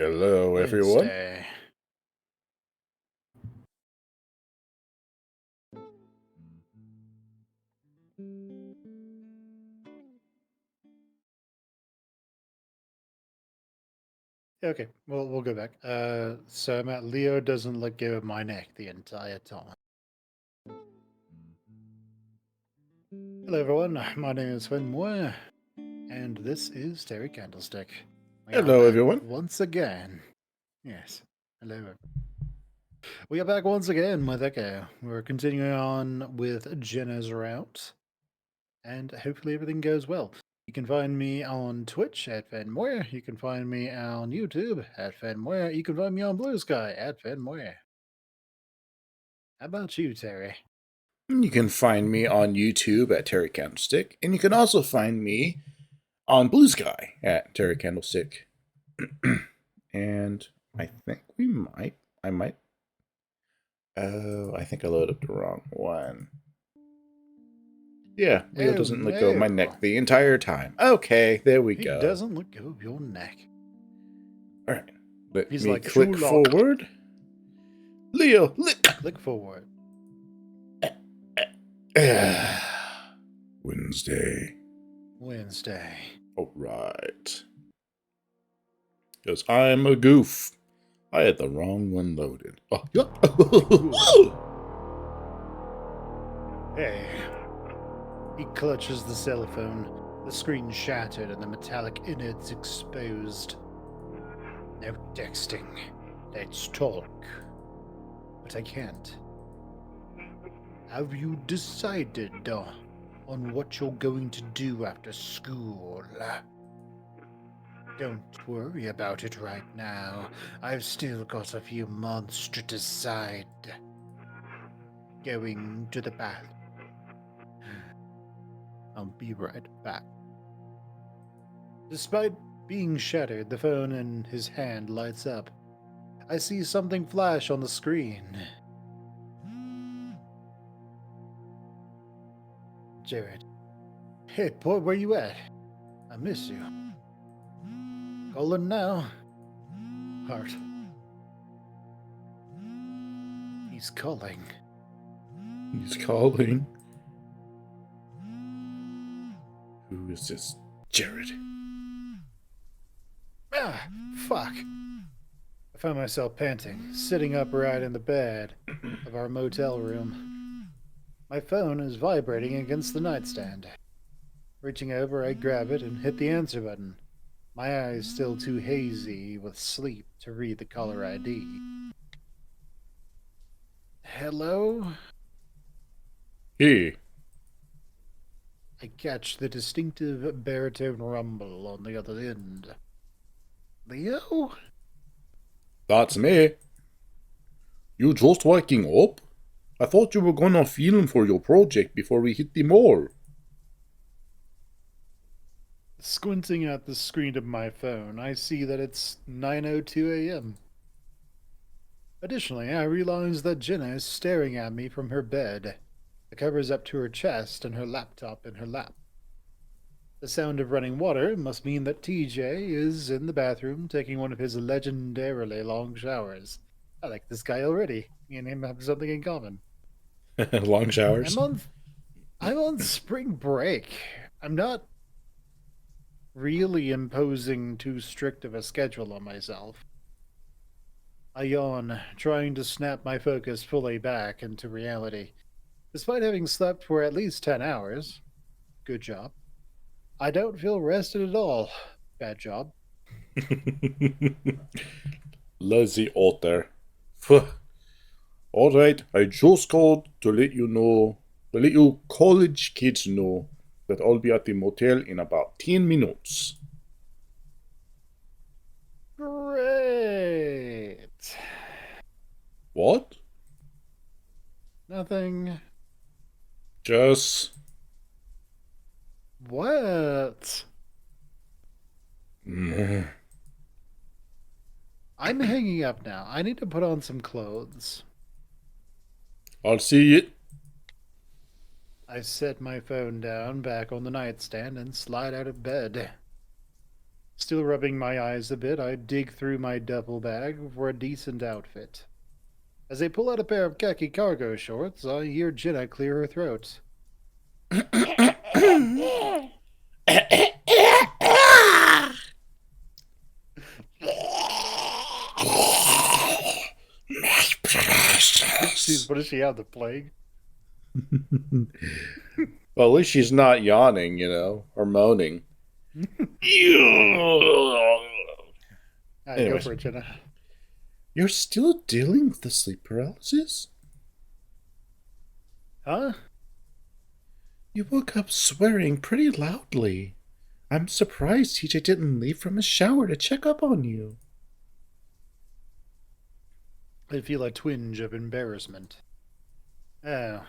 Hello, everyone. Wednesday. Okay, well, we'll go back. So I'm at Leo doesn't let go of my neck the entire time. Hello, everyone. My name is Sven Moore, and this is Terry Candlestick. We are Hello, back everyone. once again. Yes. Hello. We are back once again with Echo. We're continuing on with Jenna's route, and hopefully everything goes well. You can find me on Twitch at FanMoyer. You can find me on YouTube at FanMoyer. You can find me on Blue Sky at FanMoyer. How about you, Terry? You can find me on YouTube at Terry Candlestick, and you can also find me on Blue Sky at Terry Candlestick. And I think I might. Oh, I think I loaded up the wrong one. Yeah, Leo Oh doesn't let go of my no, neck the entire time. Okay, there we he go. doesn't let go of your neck. Alright, let He's me like click Sherlock. forward. Leo, Click forward. Wednesday. Wednesday. Alright. Because I'm a goof. I had the wrong one loaded. Oh, yeah. Hey. He clutches the cell phone. The screen shattered and the metallic innards exposed. No texting. Let's talk. But I can't. Have you decided on what you're going to do after school? Don't worry about it right now. I've still got a few months to decide. Going to the bath. I'll be right back. Despite being shattered, the phone in his hand lights up. I see something flash on the screen. Jared. Hey, boy, where you at? I miss you. Calling now. Heart. He's calling. He's calling. Who is this? Jared. Ah, fuck. I found myself panting, sitting upright in the bed of our motel room. My phone is vibrating against the nightstand. Reaching over, I grab it and hit the answer button. My eyes still too hazy with sleep to read the caller ID. Hello? Hey. I catch the distinctive baritone rumble on the other end. Leo? That's me. You just waking up? I thought you were gonna film for your project before we hit the mall. Squinting at the screen of my phone, I see that it's 9:02 a.m. Additionally, I realize that Jenna is staring at me from her bed, the covers up to her chest and her laptop in her lap. The sound of running water must mean that TJ is in the bathroom taking one of his legendarily long showers. I like this guy already. Me and him have something in common. Long showers. I'm on I'm on spring break. I'm not really imposing too strict of a schedule on myself. I yawn, trying to snap my focus fully back into reality. Despite having slept for at least 10 hours, good job, I don't feel rested at all. Bad job. Lazy otter. Alright, I just called to let you college kids know that I'll be at the motel in about 10 minutes. Great. What? Nothing. Just. What? I'm hanging up now. I need to put on some clothes. I'll see it. I set my phone down back on the nightstand and slide out of bed. Still rubbing my eyes a bit, I dig through my duffel bag for a decent outfit. As I pull out a pair of khaki cargo shorts, I hear Jenna clear her throat. What does she have, the plague? Well, at least she's not yawning, or moaning. Go for it, Jenna. You're still dealing with the sleep paralysis? Huh? You woke up swearing pretty loudly. I'm surprised TJ didn't leave from his shower to check up on you. I feel a twinge of embarrassment. Oh.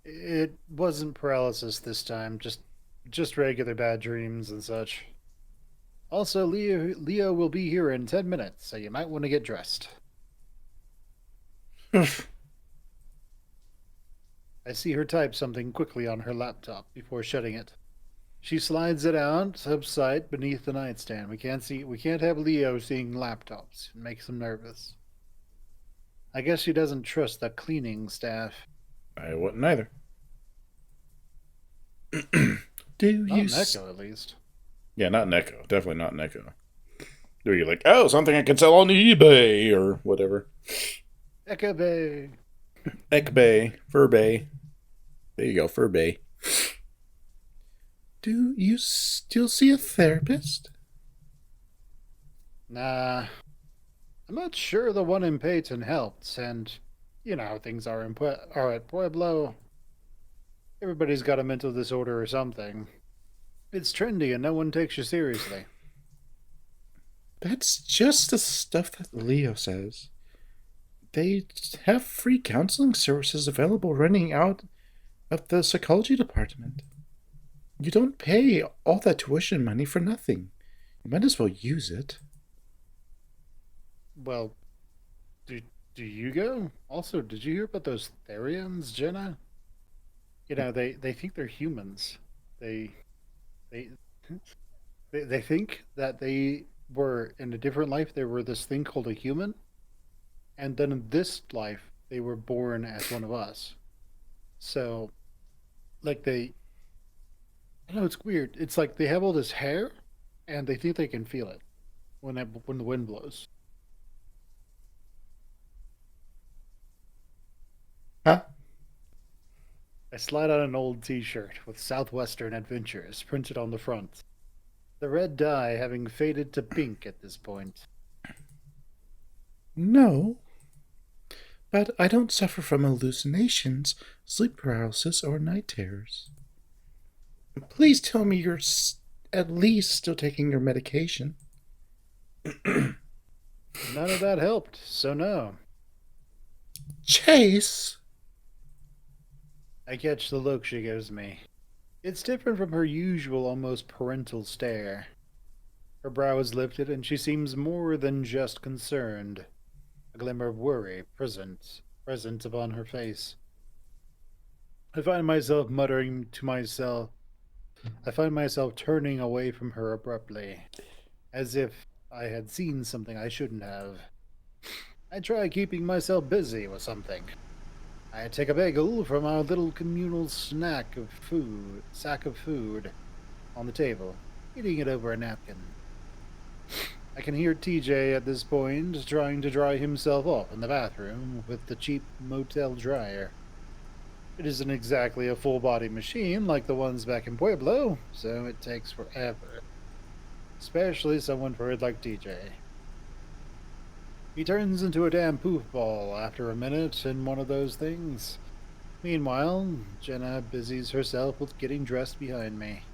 It wasn't paralysis this time, just regular bad dreams and such. Also, Leo will be here in 10 minutes, so you might want to get dressed. I see her type something quickly on her laptop before shutting it. She slides it out of sight beneath the nightstand. We can't have Leo seeing laptops. It makes him nervous. I guess she doesn't trust the cleaning staff. I wouldn't either. Not Neko, at least. Yeah, not Neko. Definitely not Neko. Are you like, oh, something I can sell on eBay or whatever? Ekebe. Ekbay. Furbay. There you go, Furbay. Do you still see a therapist? Nah. I'm not sure the one in Peyton helped, and you know how things are at Pueblo. Everybody's got a mental disorder or something. It's trendy and no one takes you seriously. That's just the stuff that Leo says. They have free counseling services available running out of the psychology department. You don't pay all that tuition money for nothing. You might as well use it. Well, do you go? Also, did you hear about those Therians, Jenna? You know, they think they're humans. They they they think that they were in a different life. They were this thing called a human, and then in this life they were born as one of us. So, like I know it's weird. It's like they have all this hair, and they think they can feel it when the wind blows. Huh? I slide on an old T-shirt with Southwestern Adventures printed on the front. The red dye having faded to pink at this point. No. But I don't suffer from hallucinations, sleep paralysis, or night terrors. Please tell me you're at least still taking your medication. None of that helped, so no. Chase! I catch the look she gives me. It's different from her usual, almost parental stare. Her brow is lifted, and she seems more than just concerned. A glimmer of worry present upon her face. I find myself turning away from her abruptly, as if I had seen something I shouldn't have. I try keeping myself busy with something. I take a bagel from our little communal sack of food on the table, eating it over a napkin. I can hear TJ at this point trying to dry himself off in the bathroom with the cheap motel dryer. It isn't exactly a full-body machine like the ones back in Pueblo, so it takes forever. Especially someone for it like TJ. He turns into a damn poof ball after a minute in one of those things. Meanwhile, Jenna busies herself with getting dressed behind me.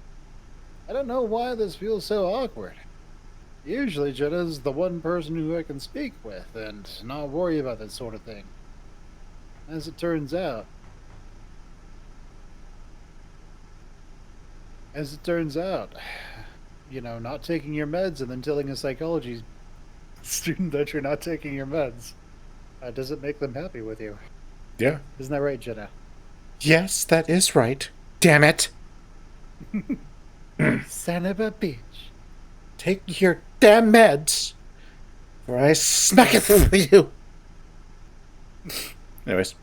I don't know why this feels so awkward. Usually Jenna's the one person who I can speak with and not worry about that sort of thing. As it turns out, not taking your meds and then telling a psychology student that you're not taking your meds doesn't make them happy with you. Yeah. Isn't that right, Jenna? Yes, that is right. Damn it. Son of a bitch. Take your damn meds, or I smack it for you. Anyways,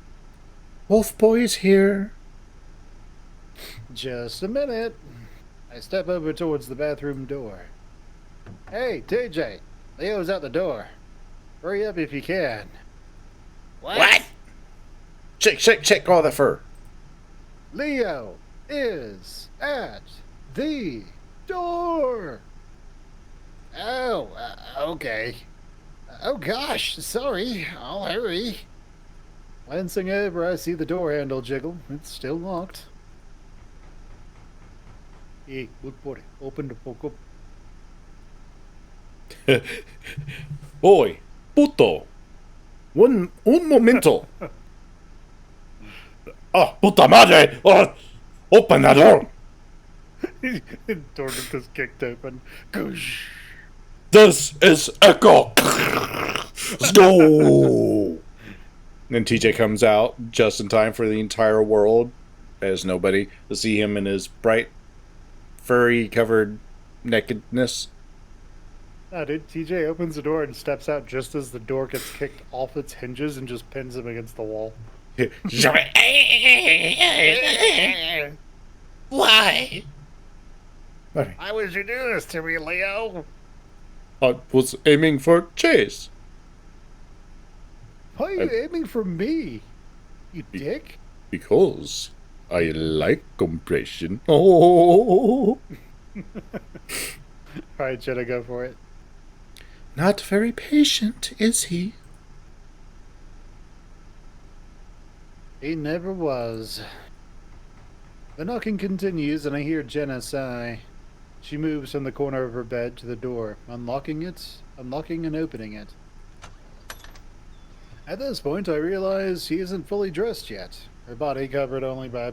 Wolf Boy is here. Just a minute. I step over towards the bathroom door. Hey, TJ, Leo's out the door. Hurry up if you can. What? Shake all the fur. Leo is at the door. Oh, okay. Oh gosh, sorry. I'll hurry. Glancing over, I see the door handle jiggle. It's still locked. Hey, good boy. Open the fuck up. Boy, puto. Un momento. Oh, puta madre! Oh, open that door! The door just kicked open. Goosh. This is Echo! Let's go! Then TJ comes out just in time for the entire world, as nobody, to see him in his bright, furry covered nakedness. Ah, dude, TJ opens the door and steps out just as the door gets kicked off its hinges and just pins him against the wall. Why? Why would you do this to me, Leo? I was aiming for Chase. Why are you aiming for me? You dick? Because I like compression. Oh. Alright, Jenna, go for it. Not very patient, is he? He never was. The knocking continues, and I hear Jenna sigh. She moves from the corner of her bed to the door, unlocking and opening it. At this point, I realize she isn't fully dressed yet, her body covered only by a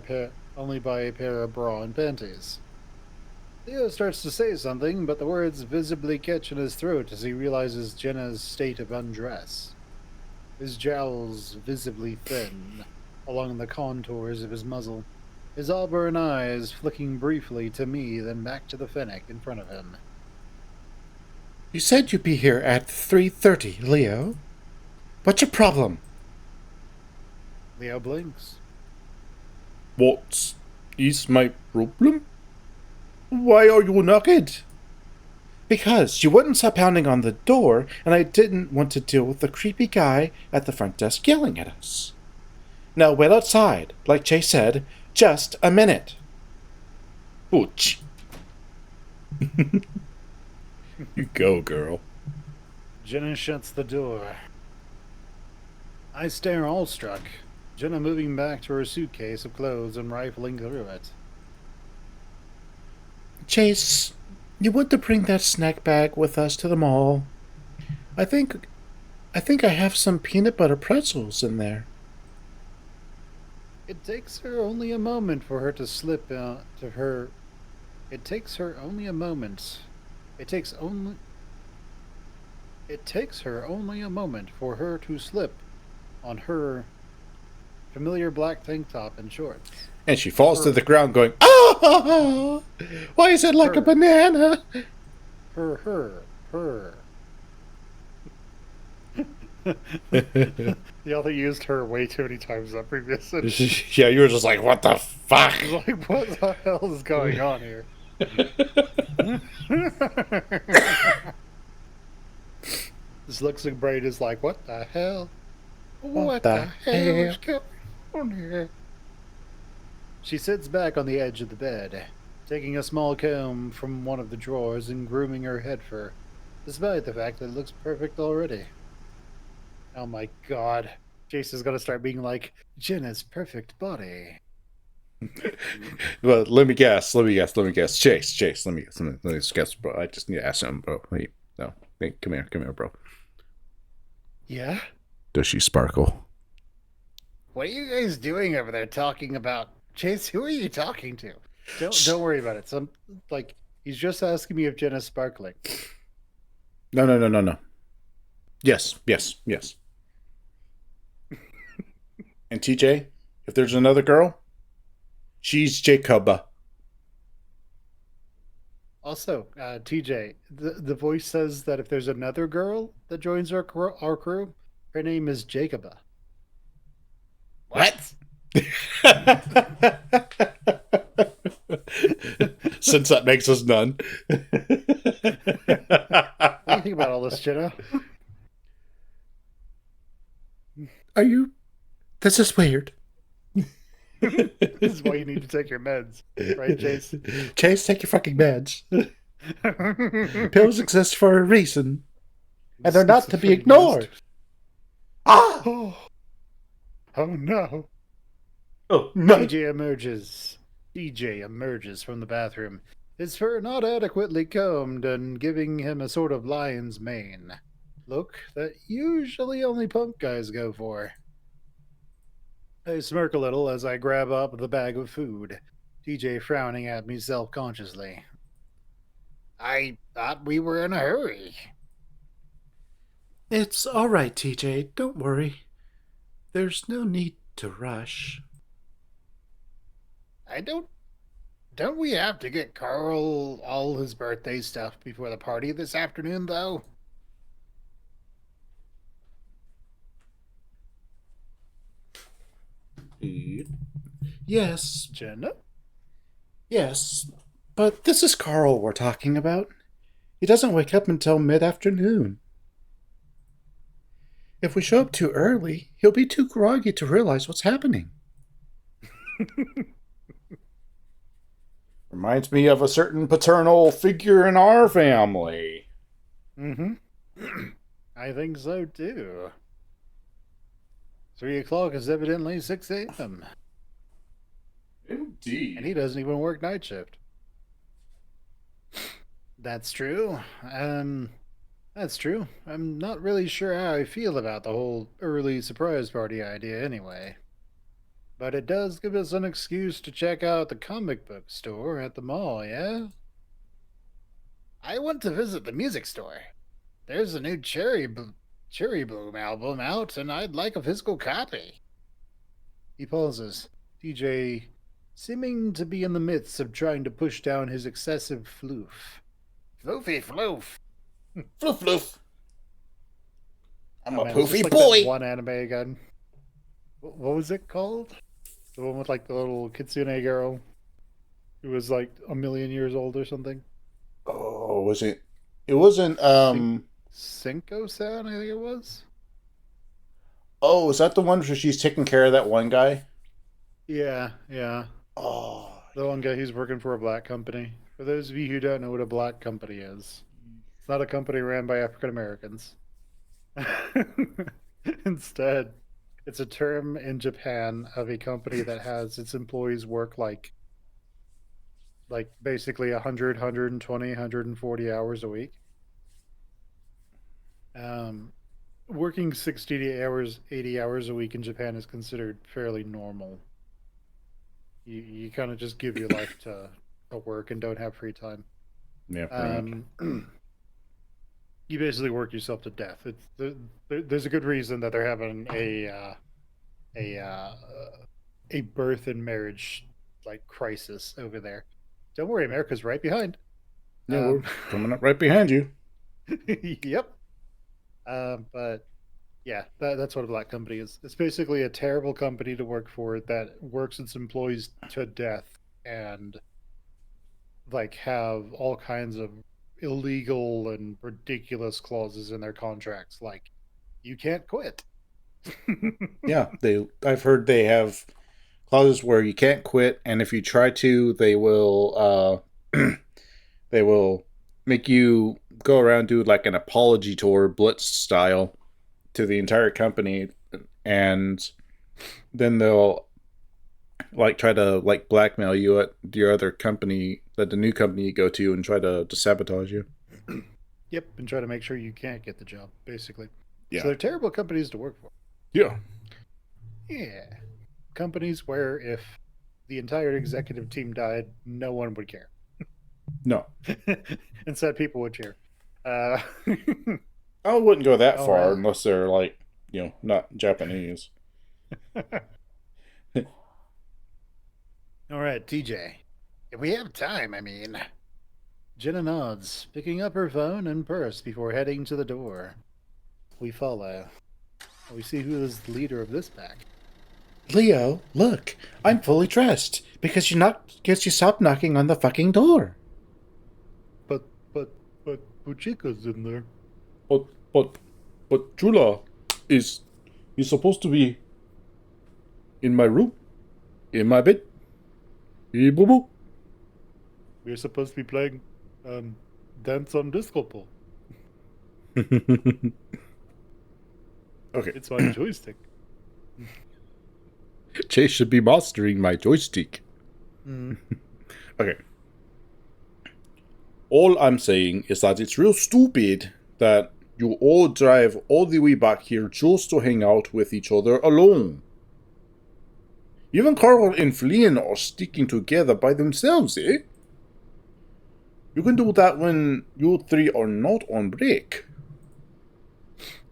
pair of bra and panties. Leo starts to say something, but the words visibly catch in his throat as he realizes Jenna's state of undress. His jowls visibly thin along the contours of his muzzle, his auburn eyes flicking briefly to me, then back to the fennec in front of him. You said you'd be here at 3:30, Leo. What's your problem? Leo blinks. What is my problem? Why are you naked? Because you wouldn't stop pounding on the door, and I didn't want to deal with the creepy guy at the front desk yelling at us. Now wait outside, like Chase said, just a minute. Ouch. You go, girl. Jenna shuts the door. I stare awestruck, Jenna moving back to her suitcase of clothes and rifling through it. Chase, you want to bring that snack bag with us to the mall? I think I have some peanut butter pretzels in there. It takes her only a moment for her to slip to her. It takes her only a moment. It takes her only a moment for her to slip on her familiar black tank top and shorts. And she falls to the ground going, ah! Why is it like a banana? Her. The other used her way too many times that previous sentence. Yeah, you were just like, what the fuck? Like, what the hell is going on here? This Lexic brain is like, what the hell? What the hell is going on here? She sits back on the edge of the bed, taking a small comb from one of the drawers and grooming her head fur, despite the fact that it looks perfect already. Oh my god. Jason's gonna start being like, Jenna's perfect body. Well, let me guess. Chase, let me guess, bro. I just need to ask him, bro. Wait, no. Hey, come here, bro. Yeah? Does she sparkle? What are you guys doing over there talking about? Chase, who are you talking to? Don't worry about it. He's just asking me if Jenna's sparkling. No. Yes. And TJ, if there's another girl, she's Jacoba. Also, TJ, the voice says that if there's another girl that joins our crew, her name is Jacoba. What? What? Since that makes us none. What do you think about all this, Jenna? Are you? This is weird. This is why you need to take your meds, right, Chase? Chase, take your fucking meds. Pills exist for a reason, and they're not to be ignored. Ah! Oh, oh no. Oh, no. TJ emerges from the bathroom, his fur not adequately combed and giving him a sort of lion's mane. Look that usually only punk guys go for. I smirk a little as I grab up the bag of food, TJ frowning at me self consciously. I thought we were in a hurry. It's all right, TJ. Don't worry. There's no need to rush. I don't we have to get Carl all his birthday stuff before the party this afternoon, though? Yes, Jenna? yes. But this is Carl we're talking about. He doesn't wake up until mid-afternoon. If we show up too early, he'll be too groggy to realize what's happening. Reminds me of a certain paternal figure in our family. Mm-hmm. I think so, too. 3 o'clock is evidently 6 a.m. Indeed. And he doesn't even work night shift. That's true. That's true. I'm not really sure how I feel about the whole early surprise party idea anyway. But it does give us an excuse to check out the comic book store at the mall, yeah? I want to visit the music store. There's a new Cherry Bloom album out, and I'd like a physical copy. He pauses, TJ seeming to be in the midst of trying to push down his excessive floof. Floofy floof. Floof, floof. I'm a Man, it's just poofy like boy. that one anime again. What was it called? The one with like the little kitsune girl who was like a million years old or something. Oh, was it? It wasn't. Cinco-san, I think it was. Oh, is that the one where she's taking care of that one guy? Yeah, yeah. Oh, The one guy who's working for a black company. For those of you who don't know what a black company is, it's not a company ran by African Americans. Instead, it's a term in Japan of a company that has its employees work like basically 100, 120, 140 hours a week. Um, Working 60 hours, 80 hours a week in Japan is considered fairly normal. You kind of just give your life to work and don't have free time. yeah, pretty much. You basically work yourself to death. There's a good reason that they're having a uh, a birth and marriage like crisis over there. Don't worry, America's right behind. Yeah, we're coming up right behind you. Yep. But yeah, that's what a black company is. It's basically a terrible company to work for that works its employees to death and like have all kinds of illegal and ridiculous clauses in their contracts, like you can't quit. Yeah, they. I've heard they have clauses where you can't quit, and if you try to, they will. They will make you go around do like an apology tour, blitz style, to the entire company, and then they'll like try to like blackmail you at your other company, at the new company you go to, and try to sabotage you. Yep, and try to make sure you can't get the job, basically. Yeah. So they're terrible companies to work for. Yeah. Yeah. Companies where if the entire executive team died, no one would care. No. Instead, people would cheer. Uh, I wouldn't go that All far right. unless they're like, not Japanese. All right, TJ. If we have time, I mean. Jenna nods, picking up her phone and purse before heading to the door. We follow. We see who is the leader of this pack. Leo, look, I'm fully dressed because you stopped knocking on the fucking door. But Chica's in there. But Chula is supposed to be in my room, in my bed. Boo boo. We're supposed to be playing Dance on Disco Ball. Okay. It's my joystick. Chase should be mastering my joystick. Mm. Okay. All I'm saying is that it's real stupid that you all drive all the way back here just to hang out with each other alone. Even Carl and Flynn are sticking together by themselves, eh? You can do that when you three are not on break.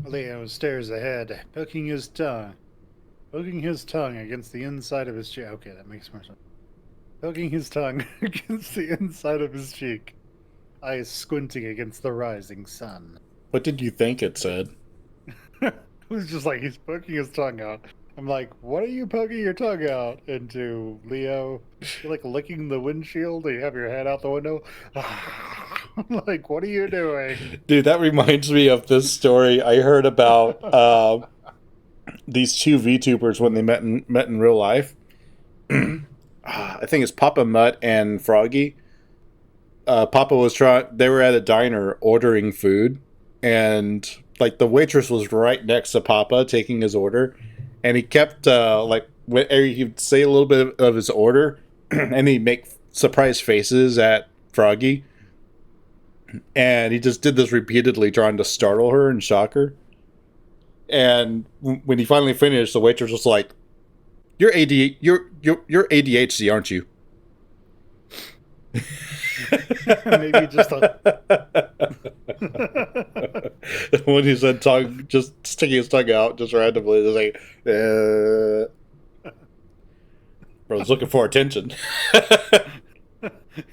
Leo stares ahead, poking his tongue against the inside of his cheek. Okay, that makes more sense. Poking his tongue against the inside of his cheek, eyes squinting against the rising sun. What did you think it said? It was just like he's poking his tongue out. I'm like, what are you poking your tongue out into, Leo? You're like licking the windshield and you have your head out the window. I'm like, what are you doing? Dude, that reminds me of this story I heard about these two VTubers when they met in real life. I think it's Papa Mutt and Froggy. Papa was they were at a diner ordering food, and like the waitress was right next to Papa taking his order, and he kept he'd say a little bit of his order, and he'd make surprise faces at Froggy, and he just did this repeatedly, trying to startle her and shock her. And when he finally finished, the waitress was like, "You're ADHD, aren't you?" Maybe just when he said tongue, just sticking his tongue out just randomly, just like, Bro's looking for attention.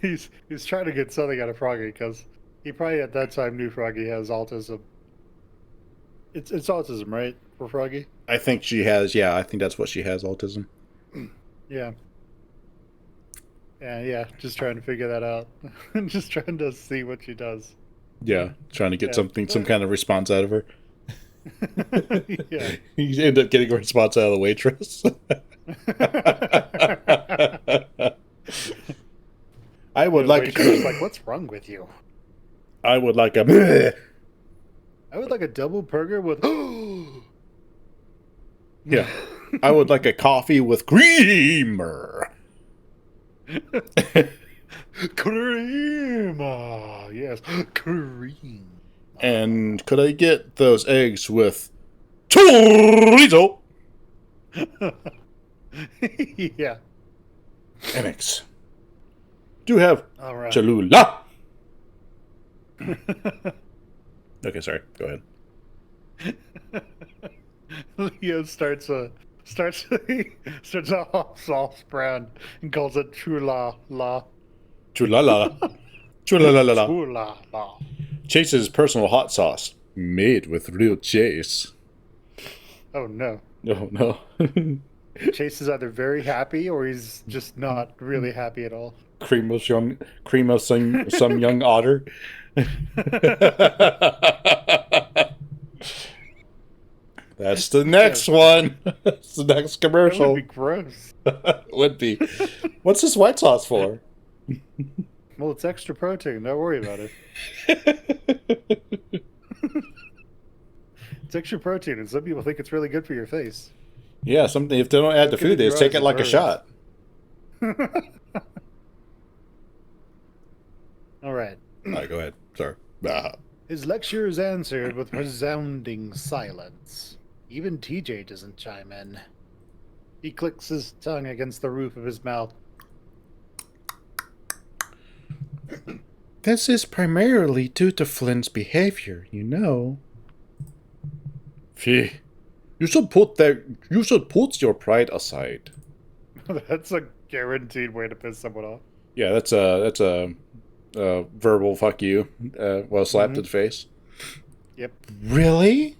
he's trying to get something out of Froggy because he probably at that time knew Froggy has autism. It's autism, right, for Froggy? I think she has. Yeah, I think that's what she has. Autism. Yeah. Yeah. Just trying to figure that out. Just trying to see what she does. Yeah, trying to get some kind of response out of her. Yeah. You end up getting a response out of the waitress. I would like like, what's wrong with you? I would like a. I would like a double burger with. Yeah, I would like a coffee with creamer. Cream, yes, cream. And could I get those eggs with chorizo? Yeah. Annex. Do have All right. Cholula. Okay, sorry. Go ahead. Leo starts a hot sauce brand and calls it Chula La. Chulala. Chulalala. Chula La. Chase's personal hot sauce, made with real Chase. Oh no. Oh no. Chase is either very happy or he's just not really happy at all. Cream of some young otter. That's the next one. That's the next commercial. That would be gross. Would be. What's this white sauce for? Well, it's extra protein. Don't worry about it. It's extra protein, and some people think it's really good for your face. Yeah, something. If they don't add the food, they just take it like a shot. All right. All right, go ahead. Sorry. His lecture is answered with resounding silence. Even TJ doesn't chime in. He clicks his tongue against the roof of his mouth. This is primarily due to Flynn's behavior, you know. Phew. You should put your pride aside. That's a guaranteed way to piss someone off. Yeah, that's a verbal fuck you, well, slapped Mm-hmm. in the face. Yep. Really?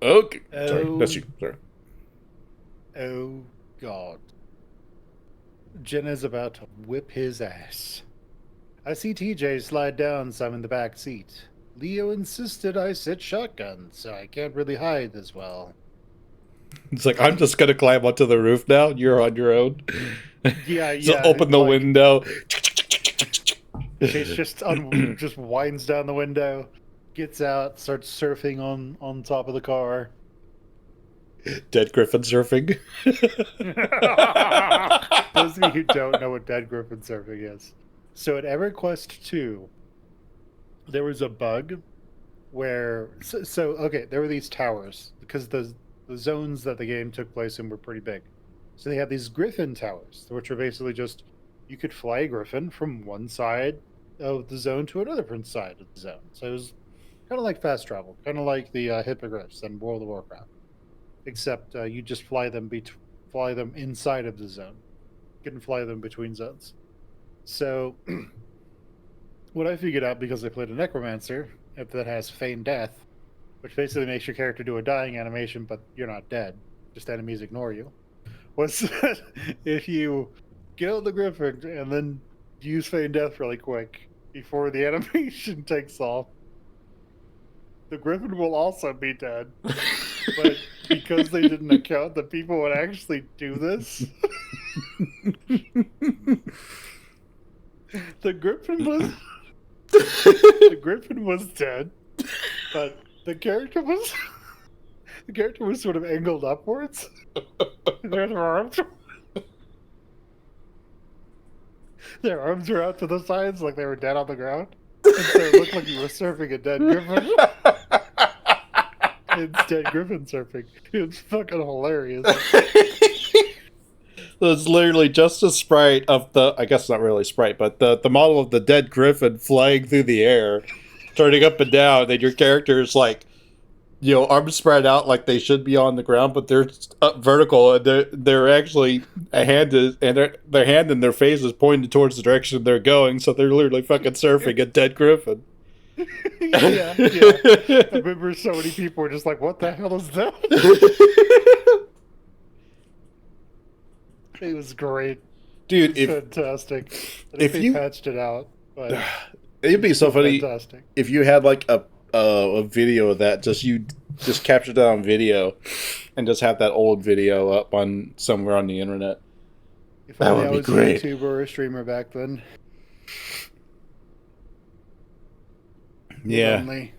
Okay. Sorry, that's Oh, you. Sorry. oh God. Jenna's about to whip his ass. I see TJ slide down some in the back seat. Leo insisted I sit shotgun, so I can't really hide as well. It's like, I'm just gonna climb onto the roof now. You're on your own. Yeah, So yeah, open the like window. Chase just winds down the window, gets out, starts surfing on top of the car. Dead Griffin surfing. Those of you who don't know what dead griffin surfing is. So at EverQuest 2, there was a bug where okay, there were these towers because the zones that the game took place in were pretty big. So they had these griffin towers, which are basically just you could fly a griffin from one side of the zone to another side of the zone. So it was kind of like fast travel, kind of like the hippogriffs in World of Warcraft, except you just fly them inside of the zone. You couldn't fly them between zones. So what I figured out because I played a necromancer that has feign death, which basically makes your character do a dying animation, but you're not dead. Just enemies ignore you. Was that if you kill the griffin and then use feign death really quick before the animation takes off, the griffin will also be dead. But because they didn't account that people would actually do this, the griffin was the griffin was dead, but the character was sort of angled upwards. Their arms were out to the sides like they were dead on the ground. And so it looked like you were surfing a dead griffin. It's dead griffin surfing. It's fucking hilarious. So it's literally just a sprite of the, I guess not really sprite, but the model of the dead griffin flying through the air, turning up and down, and your character is like, arms spread out like they should be on the ground, but they're up vertical, and they're actually a hand is, and their hand and their face is pointed towards the direction they're going, so they're literally fucking surfing a dead griffin. Yeah, yeah. I remember so many people were just like, what the hell is that? It was great. Dude, It was fantastic. I think if they you, patched it out, but it'd be it's so still funny fantastic. if you had like a video of that, just captured that on video, and just have that old video up on somewhere on the internet. If That only would I be was great. a YouTuber or a streamer back then. If Yeah, only.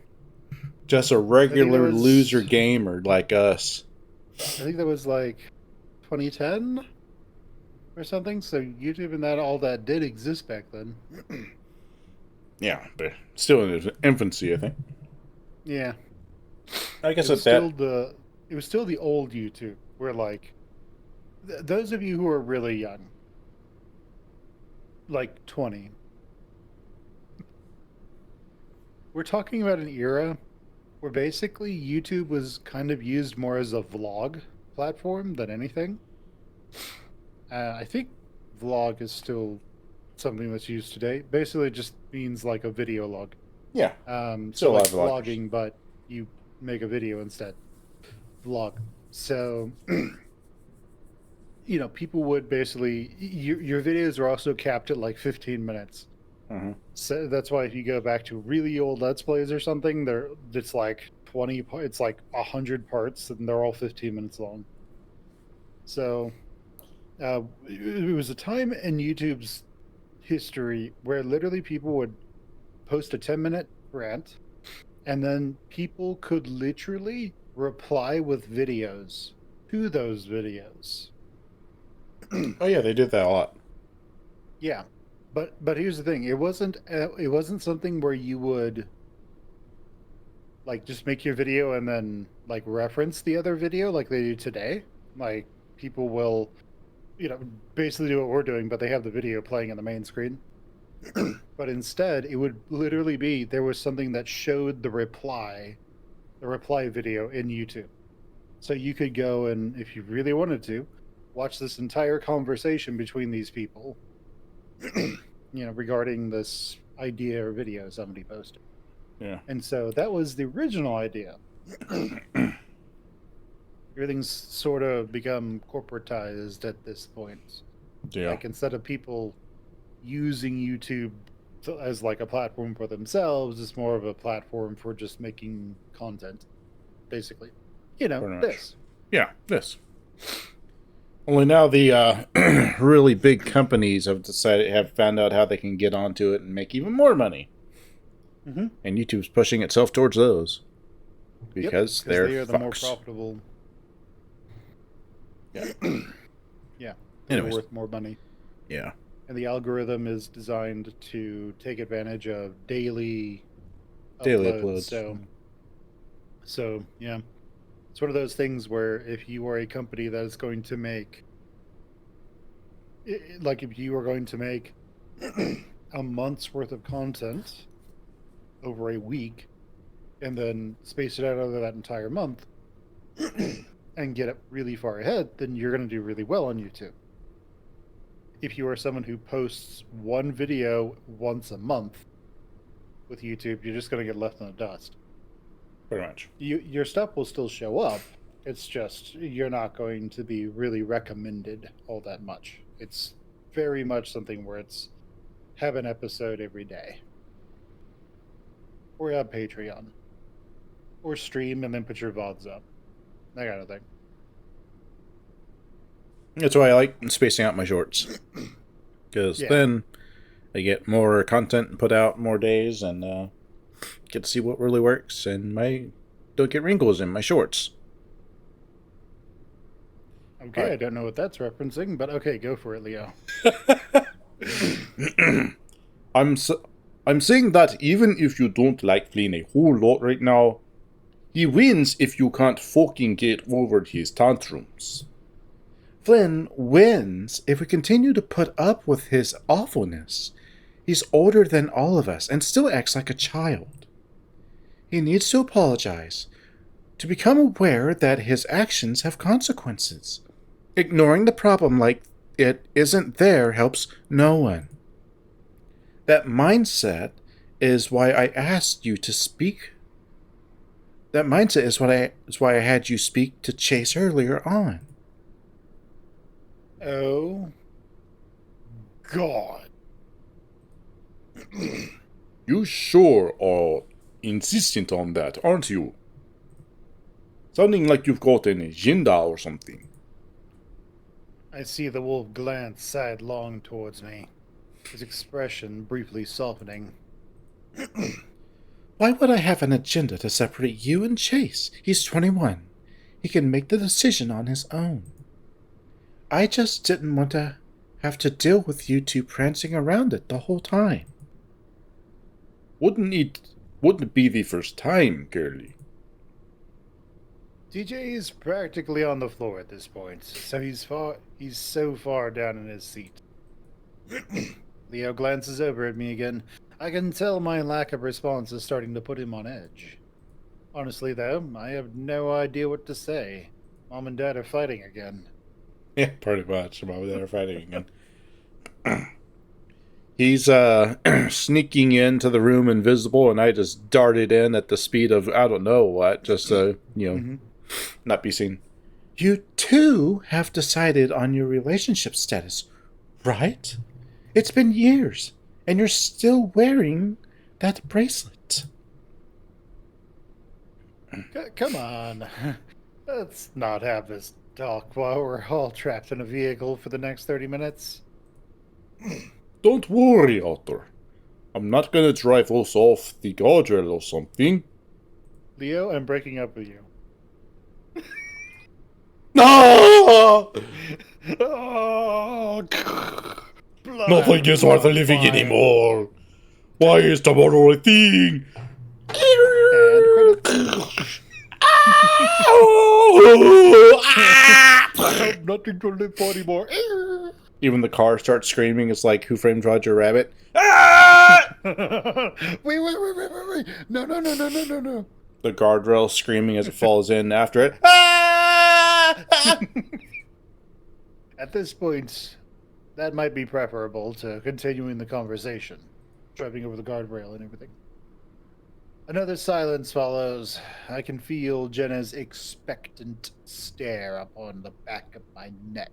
just a I think that regular loser was gamer like us. I think that was like 2010 or something. So YouTube and all that did exist back then. Yeah, but still in its infancy, I think. Yeah, I guess it was at that. still the old YouTube where like those of you who are really young, like 20, we're talking about an era where basically YouTube was kind of used more as a vlog platform than anything. I think vlog is still something that's used today. Basically, it just means like a video log. Yeah, So still a lot like of vloggers. vlogging, but you make a video instead. Vlog. So people would basically your videos are also capped at like 15 minutes. Mm-hmm. So that's why if you go back to really old Let's Plays or something, it's like 20, it's like 100 parts, and they're all 15 minutes long. So it was a time in YouTube's history where literally people would post a 10-minute rant, and then people could literally reply with videos to those videos. Oh yeah, they did that a lot. Yeah, but here's the thing: it wasn't something where you would like just make your video and then like reference the other video like they do today. Like people will, basically do what we're doing, but they have the video playing on the main screen. But instead, it would literally be there was something that showed the reply video in YouTube. So you could go and, if you really wanted to, watch this entire conversation between these people. regarding this idea or video somebody posted. Yeah. And so that was the original idea. Everything's sort of become corporatized at this point. Yeah. Like, instead of people using YouTube as like a platform for themselves, it's more of a platform for just making content, basically. This. Yeah, this. Only now the really big companies have found out how they can get onto it and make even more money. Mm-hmm. And YouTube's pushing itself towards those because they are the more fucks. profitable. Yeah. Yeah. They're Anyways. worth more money. Yeah. And the algorithm is designed to take advantage of daily uploads. So yeah, it's one of those things where if you are a company that is going to make, like, if you are going to make a month's worth of content over a week and then space it out over that entire month and get it really far ahead, then you're going to do really well on YouTube. If you are someone who posts one video once a month with YouTube, you're just going to get left in the dust. Pretty much. Your stuff will still show up. It's just you're not going to be really recommended all that much. It's very much something where it's have an episode every day. Or have Patreon. Or stream and then put your VODs up. That kind of thing. That's why I like spacing out my shorts. Because then I get more content put out more days and get to see what really works and don't get wrinkles in my shorts. Okay, right. I don't know what that's referencing, but okay, go for it, Leo. I'm saying that even if you don't like Flynn a whole lot right now, he wins if you can't fucking get over his tantrums. Flynn wins if we continue to put up with his awfulness. He's older than all of us and still acts like a child. He needs to apologize, to become aware that his actions have consequences. Ignoring the problem like it isn't there helps no one. That mindset is why I asked you to speak. That mindset is why I had you speak to Chase earlier on. Oh, God. You sure are insistent on that, aren't you? Sounding like you've got an agenda or something. I see the wolf glance sidelong towards me, his expression briefly softening. Why would I have an agenda to separate you and Chase? He's 21. He can make the decision on his own. I just didn't want to have to deal with you two prancing around it the whole time. Wouldn't it be the first time, girlie? DJ is practically on the floor at this point, so he's so far down in his seat. Leo glances over at me again. I can tell my lack of response is starting to put him on edge. Honestly, though, I have no idea what to say. Mom and Dad are fighting again. Yeah, pretty much. Mom and Dad are fighting again. He's sneaking into the room invisible, and I just darted in at the speed of I don't know what, just to, not be seen. You two have decided on your relationship status, right? It's been years, and you're still wearing that bracelet. Come on. Let's not have this talk while we're all trapped in a vehicle for the next 30 minutes. Don't worry, Arthur. I'm not gonna drive us off the guardrail or something. Leo, I'm breaking up with you. No! Oh, nothing is worth living anymore. Why is tomorrow a thing? And credits. I have nothing to live for anymore. Even the car starts screaming. It's like Who Framed Roger Rabbit? Wait. No. The guardrail screaming as it falls in after it. At this point, that might be preferable to continuing the conversation, driving over the guardrail and everything. Another silence follows. I can feel Jenna's expectant stare upon the back of my neck.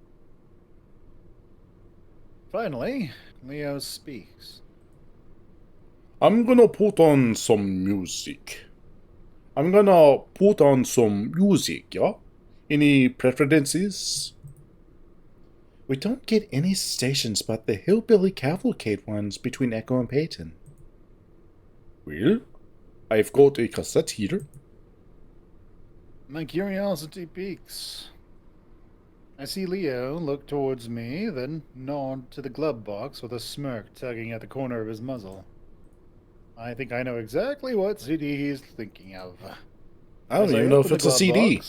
Finally, Leo speaks. I'm gonna put on some music. Yeah? Any preferences? We don't get any stations but the Hillbilly Cavalcade ones between Echo and Peyton. Well, I've got a cassette here. My curiosity piques. I see Leo look towards me, then nod to the glove box with a smirk tugging at the corner of his muzzle. I think I know exactly what CD he's thinking of. I don't even know if it's a CD.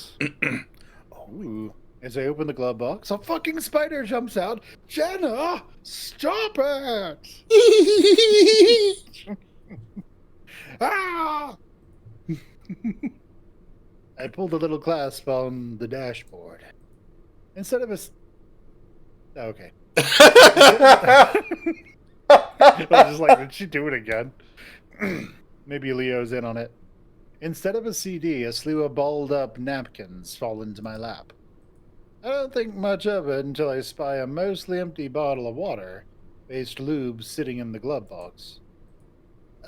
Ooh. As I open the glove box, a fucking spider jumps out. Jenna, stop it! Ah! I pulled a little clasp on the dashboard. Instead of a... Okay. I was just like, did she do it again? Maybe Leo's in on it. Instead of a CD, a slew of balled up napkins fall into my lap. I don't think much of it until I spy a mostly empty bottle of water-based lube sitting in the glove box.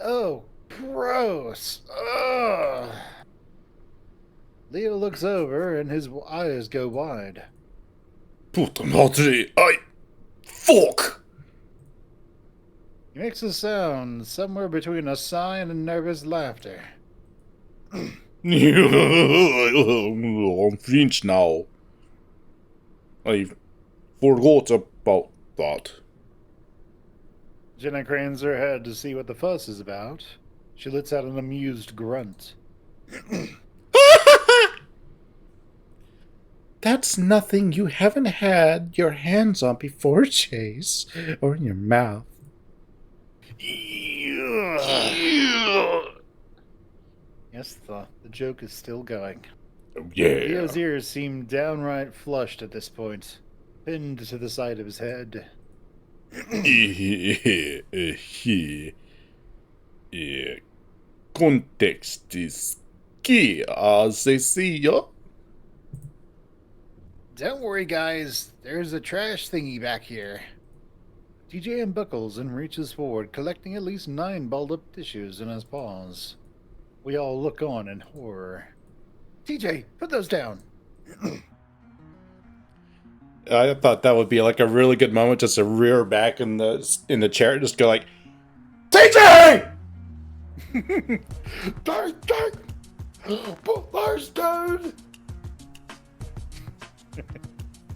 Oh, gross! Ugh. Leo looks over and his eyes go wide. Puta madre, fuck! He makes a sound somewhere between a sigh and a nervous laughter. I'm French now. I forgot about that. Jenna cranes her head to see what the fuss is about. She lets out an amused grunt. That's nothing you haven't had your hands on before, Chase. Or in your mouth. Yes, the joke is still going. Yeah. Leo's ears seem downright flushed at this point, pinned to the side of his head. Context is key, as they say, yeah? Don't worry, guys. There's a trash thingy back here. TJ unbuckles and reaches forward, collecting at least 9 balled up tissues in his paws. We all look on in horror. TJ, put those down. I thought that would be like a really good moment just to rear back in the chair and just go like, TJ! Put those down!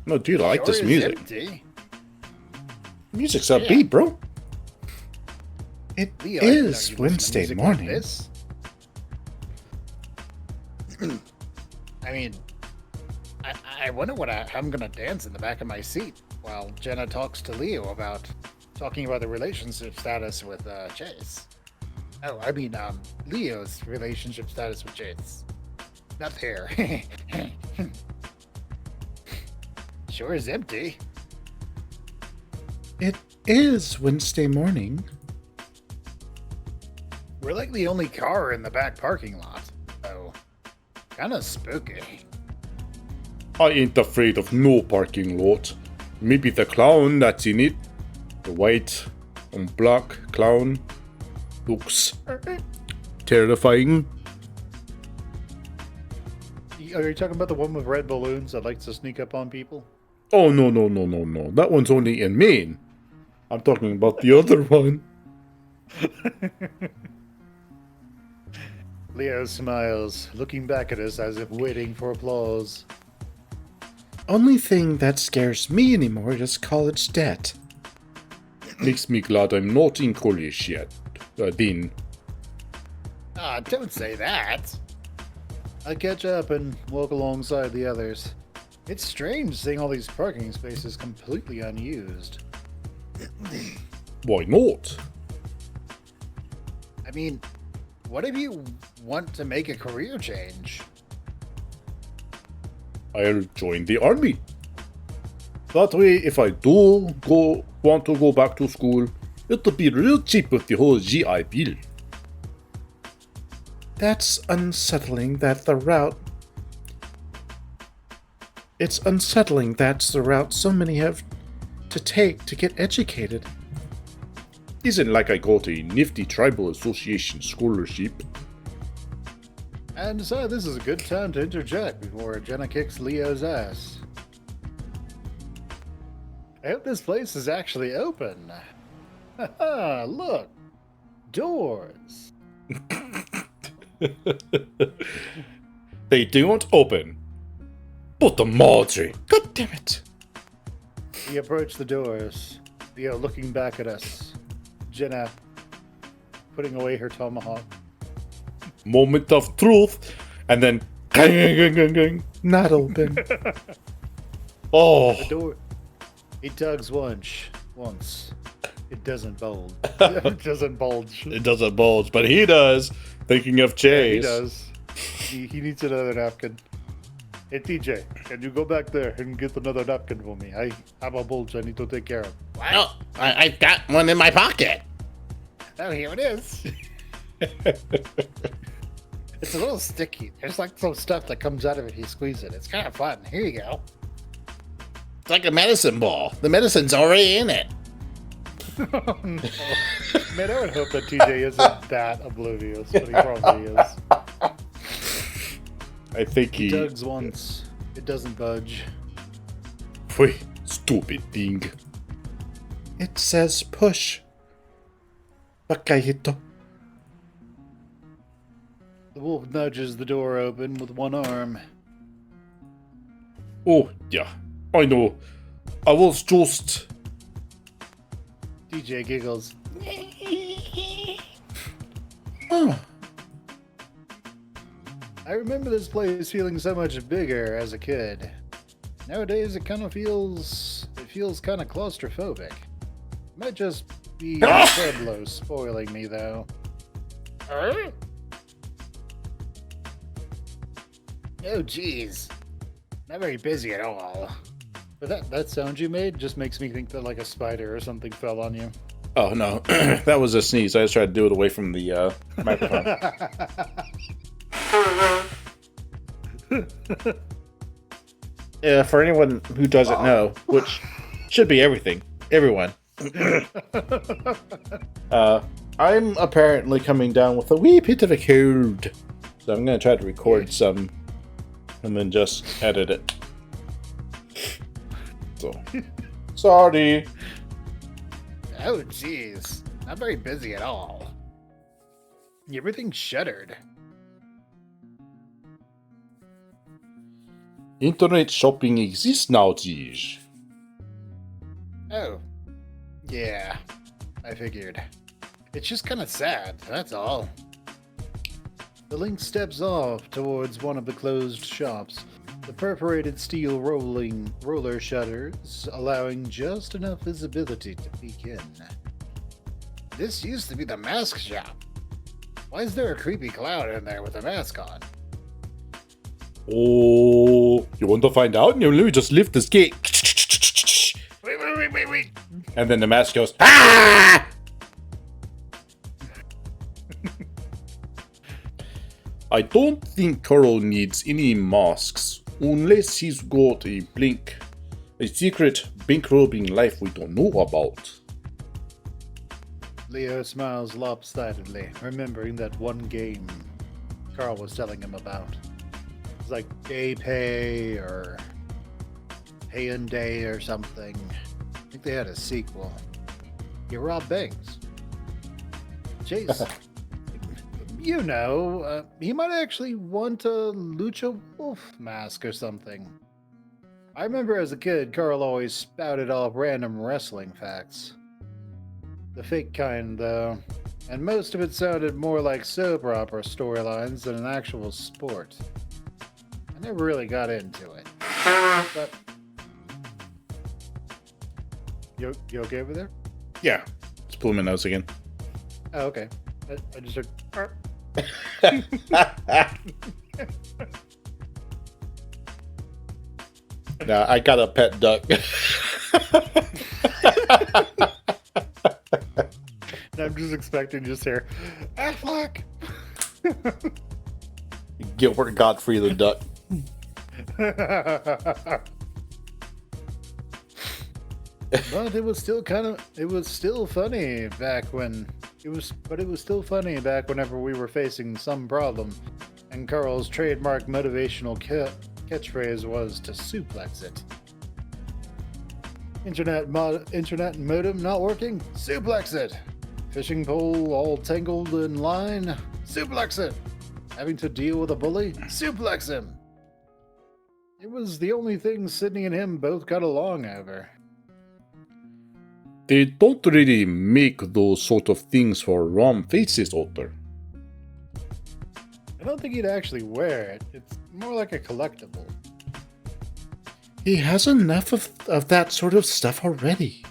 No, dude, I like this music. Empty. Music's upbeat, bro. It Leo, is Wednesday morning. Like this. I mean, I wonder what I'm gonna dance in the back of my seat while Jenna talks to Leo about talking about the relationship status with Chase. Oh, I mean, Leo's relationship status with Chase. Not there. Sure is empty. It is Wednesday morning. We're like the only car in the back parking lot. Oh, kind of spooky. I ain't afraid of no parking lot. Maybe the clown that's in it. The white and black clown looks terrifying. Are you talking about the one with red balloons that likes to sneak up on people? Oh, no. That one's only in Maine. I'm talking about the other one. Leo smiles, looking back at us as if waiting for applause. Only thing that scares me anymore is college debt. Makes me glad I'm not in college yet, Dean. Don't say that. I catch up and walk alongside the others. It's strange seeing all these parking spaces completely unused. Why not? I mean, what if you want to make a career change? I'll join the army. That way, if I do want to go back to school, it'll be real cheap with the whole GI Bill. That's unsettling that the route... It's unsettling that's the route so many have to take to get educated. Isn't like I got a nifty tribal association scholarship. And so this is a good time to interject before Jenna kicks Leo's ass. I hope this place is actually open. Haha, look! Doors! They don't open. But the Marjorie! God damn it! We approach the doors. Leo looking back at us. Jenna putting away her tomahawk. Moment of truth, and then not open. Oh, The door. He tugs once. It doesn't bulge. It doesn't bulge. it doesn't bulge, but he does. Thinking of Chase. He does. He needs another napkin. Hey TJ, can you go back there and get another napkin for me? I have a bulge I need to take care of. Well, I've got one in my pocket. Oh, here it is. It's a little sticky. There's like some stuff that comes out of it if you squeeze it. It's kind of fun. Here you go. It's like a medicine ball. The medicine's already in it. Oh, no. Man, I would hope that TJ isn't that oblivious, but he probably is. I think He tugs once. It doesn't budge. Phew, stupid thing. It says push. Bakayito. The wolf nudges the door open with one arm. Oh, yeah. I know. I was just... TJ giggles. Oh. I remember this place feeling so much bigger as a kid. Nowadays it kind of feels... It feels kind of claustrophobic. Might just be Pueblo spoiling me, though. Oh, jeez. Not very busy at all. But that sound you made just makes me think that like a spider or something fell on you. Oh, no. That was a sneeze. I just tried to do it away from the microphone. Yeah, for anyone who doesn't know, which should be everyone. I'm apparently coming down with a wee bit of a cold. So I'm going to try to record some and then just edit it. So, sorry. Oh, jeez. Not very busy at all. Everything's shuttered. Internet shopping exists nowadays. Oh. Yeah. I figured. It's just kind of sad, that's all. The Link steps off towards one of the closed shops. The perforated steel roller shutters, allowing just enough visibility to peek in. This used to be the mask shop. Why is there a creepy clown in there with a mask on? Oh, you want to find out? Let me just lift this gate. Wait. And then the mask goes, ah! I don't think Carl needs any masks unless he's got a secret bank-robbing life we don't know about. Leo smiles lopsidedly, remembering that one game Carl was telling him about. It's like Day Pay or Pay and Day or something. I think they had a sequel. You rob banks. Chase, you know, he might actually want a Lucha Wolf mask or something. I remember as a kid, Carl always spouted off random wrestling facts. The fake kind, though, and most of it sounded more like soap opera storylines than an actual sport. I never really got into it. But you okay over there? Yeah, just pulling my nose again. Oh, okay. I just heard. now. I got a pet duck. I'm just expecting just here, Affleck. Gilbert Godfrey the duck. But it was still funny back when it was still funny back whenever we were facing some problem, and Carl's trademark motivational catchphrase was to suplex it. Internet modem not working? Suplex it. Fishing pole all tangled in line? Suplex it. Having to deal with a bully? Suplex him. It was the only thing Sydney and him both got along over. They don't really make those sort of things for rum faces, Otter. I don't think he'd actually wear it. It's more like a collectible. He has enough of that sort of stuff already.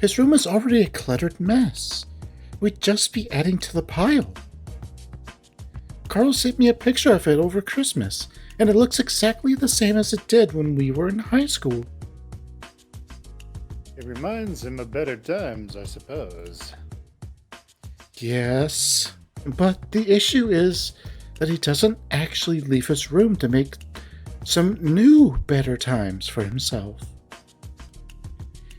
His room is already a cluttered mess. We'd just be adding to the pile. Carl sent me a picture of it over Christmas, and it looks exactly the same as it did when we were in high school. It reminds him of better times, I suppose. Yes, but the issue is that he doesn't actually leave his room to make some new, better times for himself.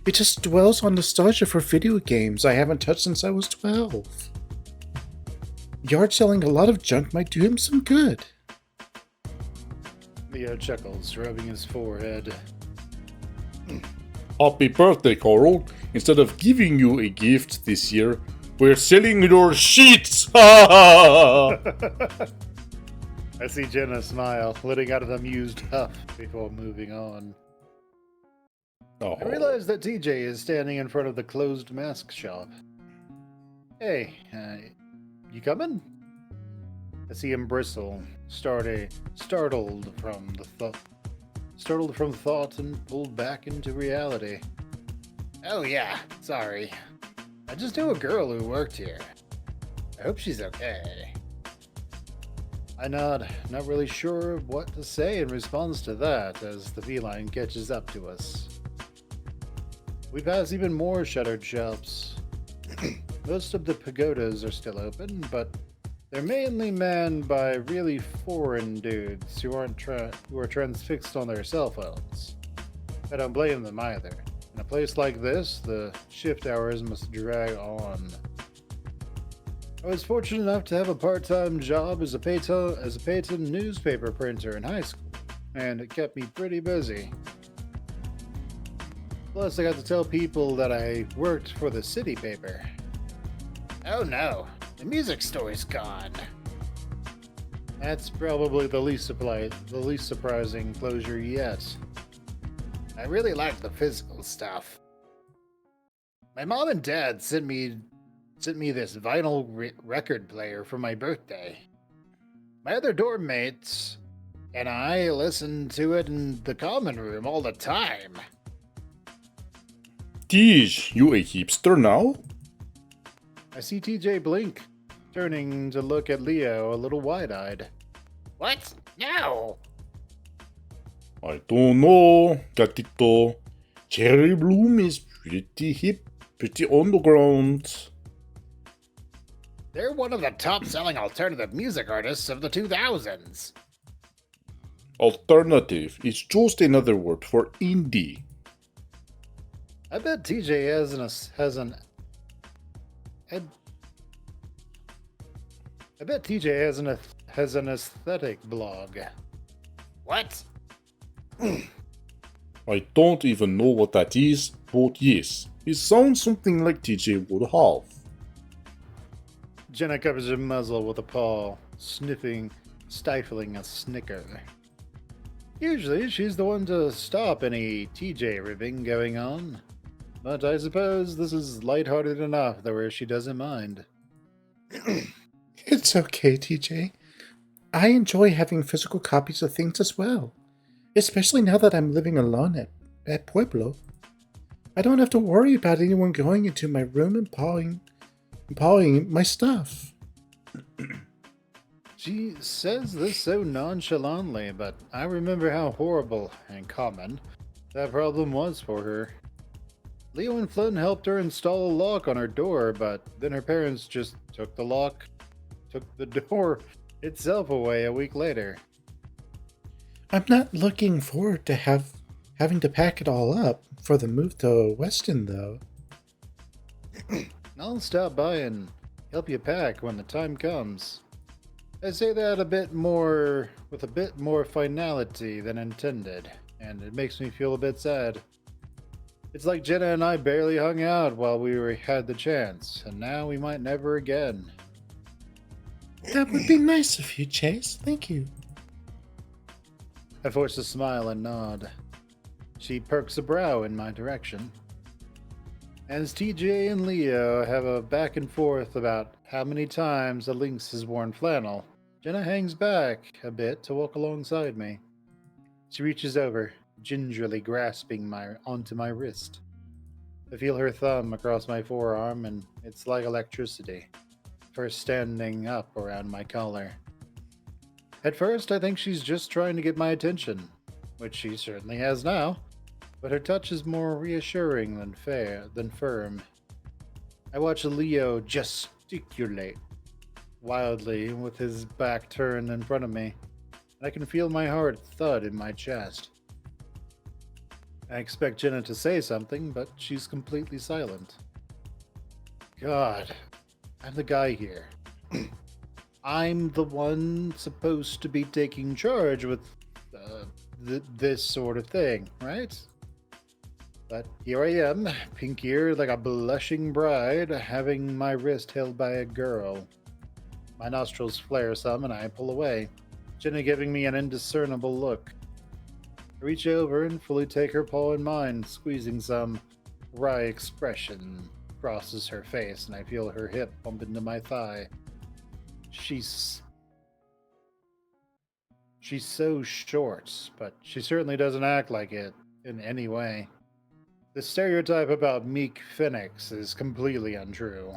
He just dwells on nostalgia for video games I haven't touched since I was 12. Yard selling a lot of junk might do him some good. Leo chuckles, rubbing his forehead. Happy birthday, Carl. Instead of giving you a gift this year, we're selling your sheets! I see Jenna smile, letting out an amused huff before moving on. Oh. I realize that TJ is standing in front of the closed mask shop. Hey, you coming? I see him bristle, startled from thought and pulled back into reality. Oh yeah, sorry. I just knew a girl who worked here. I hope she's okay. I nod, not really sure what to say in response to that as the feline catches up to us. We pass even more shuttered shops. Most of the pagodas are still open, but they're mainly manned by really foreign dudes who are transfixed on their cell phones. I don't blame them either. In a place like this, the shift hours must drag on. I was fortunate enough to have a part-time job as a Peyton newspaper printer in high school, and it kept me pretty busy. Plus, I got to tell people that I worked for the city paper. Oh no, the music store's gone. That's probably the least surprising closure yet. I really like the physical stuff. My mom and dad sent me this vinyl record player for my birthday. My other dorm mates and I listened to it in the common room all the time. Teej, you a hipster now? I see TJ blink, turning to look at Leo a little wide-eyed. What? No! I don't know, gatito. Cherry Bloom is pretty hip, pretty underground. They're one of the top-selling alternative music artists of the 2000s. Alternative is just another word for indie. I bet TJ has an aesthetic blog. What? I don't even know what that is, but yes, it sounds something like TJ would have. Jenna covers her muzzle with a paw, stifling a snicker. Usually, she's the one to stop any TJ ribbing going on. But I suppose this is lighthearted enough that where she doesn't mind. It's okay, TJ. I enjoy having physical copies of things as well. Especially now that I'm living alone at Pueblo. I don't have to worry about anyone going into my room and pawing my stuff. She says this so nonchalantly, but I remember how horrible and common that problem was for her. Leo and Flynn helped her install a lock on her door, but then her parents just took the door itself away a week later. I'm not looking forward to having to pack it all up for the move to Weston, though. I'll stop by and help you pack when the time comes. I say that with a bit more finality than intended, and it makes me feel a bit sad. It's like Jenna and I barely hung out while had the chance, and now we might never again. That would be nice of you, Chase. Thank you. I force a smile and nod. She perks a brow in my direction. As TJ and Leo have a back and forth about how many times a lynx has worn flannel, Jenna hangs back a bit to walk alongside me. She reaches over, gingerly grasping onto my wrist. I feel her thumb across my forearm, and it's like electricity, first standing up around my collar. At first, I think she's just trying to get my attention, which she certainly has now, but her touch is more reassuring than firm. I watch Leo gesticulate wildly with his back turned in front of me, and I can feel my heart thud in my chest. I expect Jenna to say something, but she's completely silent. God, I'm the guy here. I'm the one supposed to be taking charge with this sort of thing, right? But here I am, pink-eared like a blushing bride, having my wrist held by a girl. My nostrils flare some and I pull away, Jenna giving me an indiscernible look. I reach over and fully take her paw in mine, squeezing some wry expression crosses her face, and I feel her hip bump into my thigh. She's so short, but she certainly doesn't act like it in any way. The stereotype about meek Phoenix is completely untrue.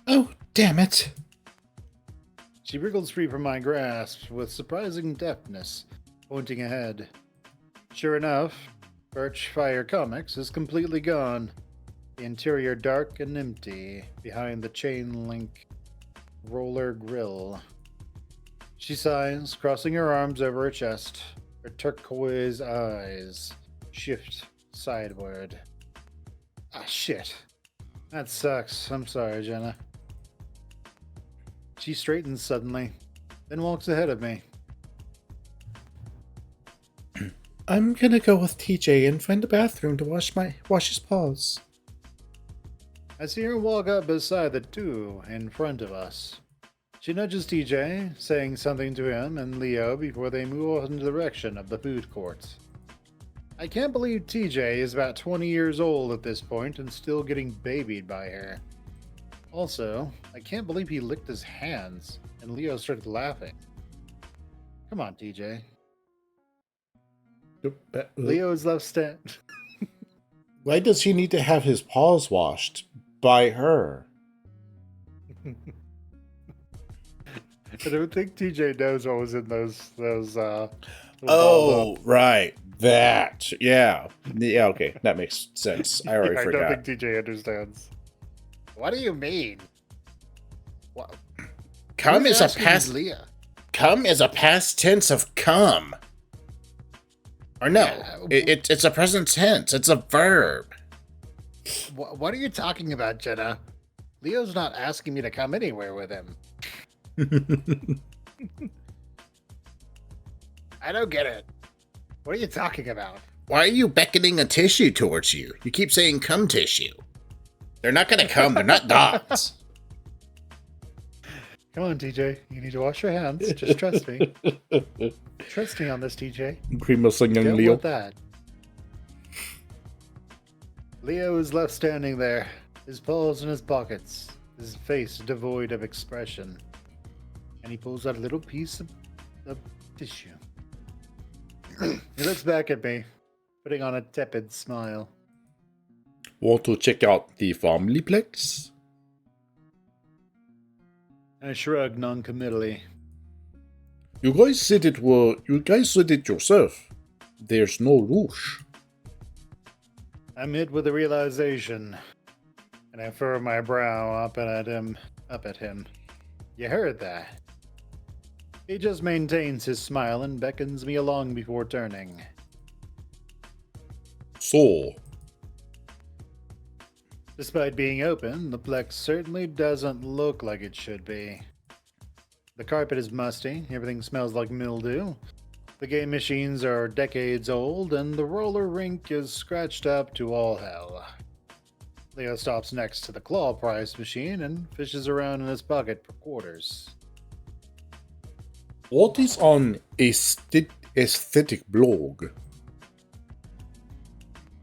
Oh, damn it. She wriggles free from my grasp with surprising deftness, pointing ahead. Sure enough, Birchfire Comics is completely gone, the interior dark and empty behind the chain link roller grill. She sighs, crossing her arms over her chest. Her turquoise eyes shift sideward. Ah, shit. That sucks. I'm sorry, Jenna. She straightens suddenly, then walks ahead of me. I'm gonna go with TJ and find a bathroom to wash his paws. I see her walk up beside the two in front of us. She nudges TJ, saying something to him and Leo before they move off in the direction of the food court. I can't believe TJ is about 20 years old at this point and still getting babied by her. Also, I can't believe he licked his hands and Leo started laughing. Come on, TJ. Leo is left stand. Why does he need to have his paws washed by her? I don't think TJ knows what was in those Oh, right. That. Yeah. Yeah, okay. That makes sense. I already I forgot. don't think TJ understands. What do you mean? What? Come is a asking past Leah? come is a past tense of come. Or no. Yeah, It's a present tense. It's a verb. What are you talking about, Jenna? Leo's not asking me to come anywhere with him. I don't get it. What are you talking about? Why are you beckoning a tissue towards you? You keep saying come tissue. They're not gonna come. They're not dogs. Come on, TJ. You need to wash your hands. Just trust me. Trust me on this, TJ. Deal Leo. With that. Leo is left standing there, his paws in his pockets, his face devoid of expression. And he pulls out a little piece of tissue. He looks back at me, putting on a tepid smile. Want to check out the family plex? I shrug noncommittally, You guys said it were. You guys said it yourself. There's no rush. I'm hit with the realization, and I furrow my brow up at him. You heard that? He just maintains his smile and beckons me along before turning. So, Despite being open, the Plex certainly doesn't look like it should be. The carpet is musty, everything smells like mildew, the game machines are decades old, and the roller rink is scratched up to all hell. Leo stops next to the claw prize machine and fishes around in his pocket for quarters. what is on aesthetic blog?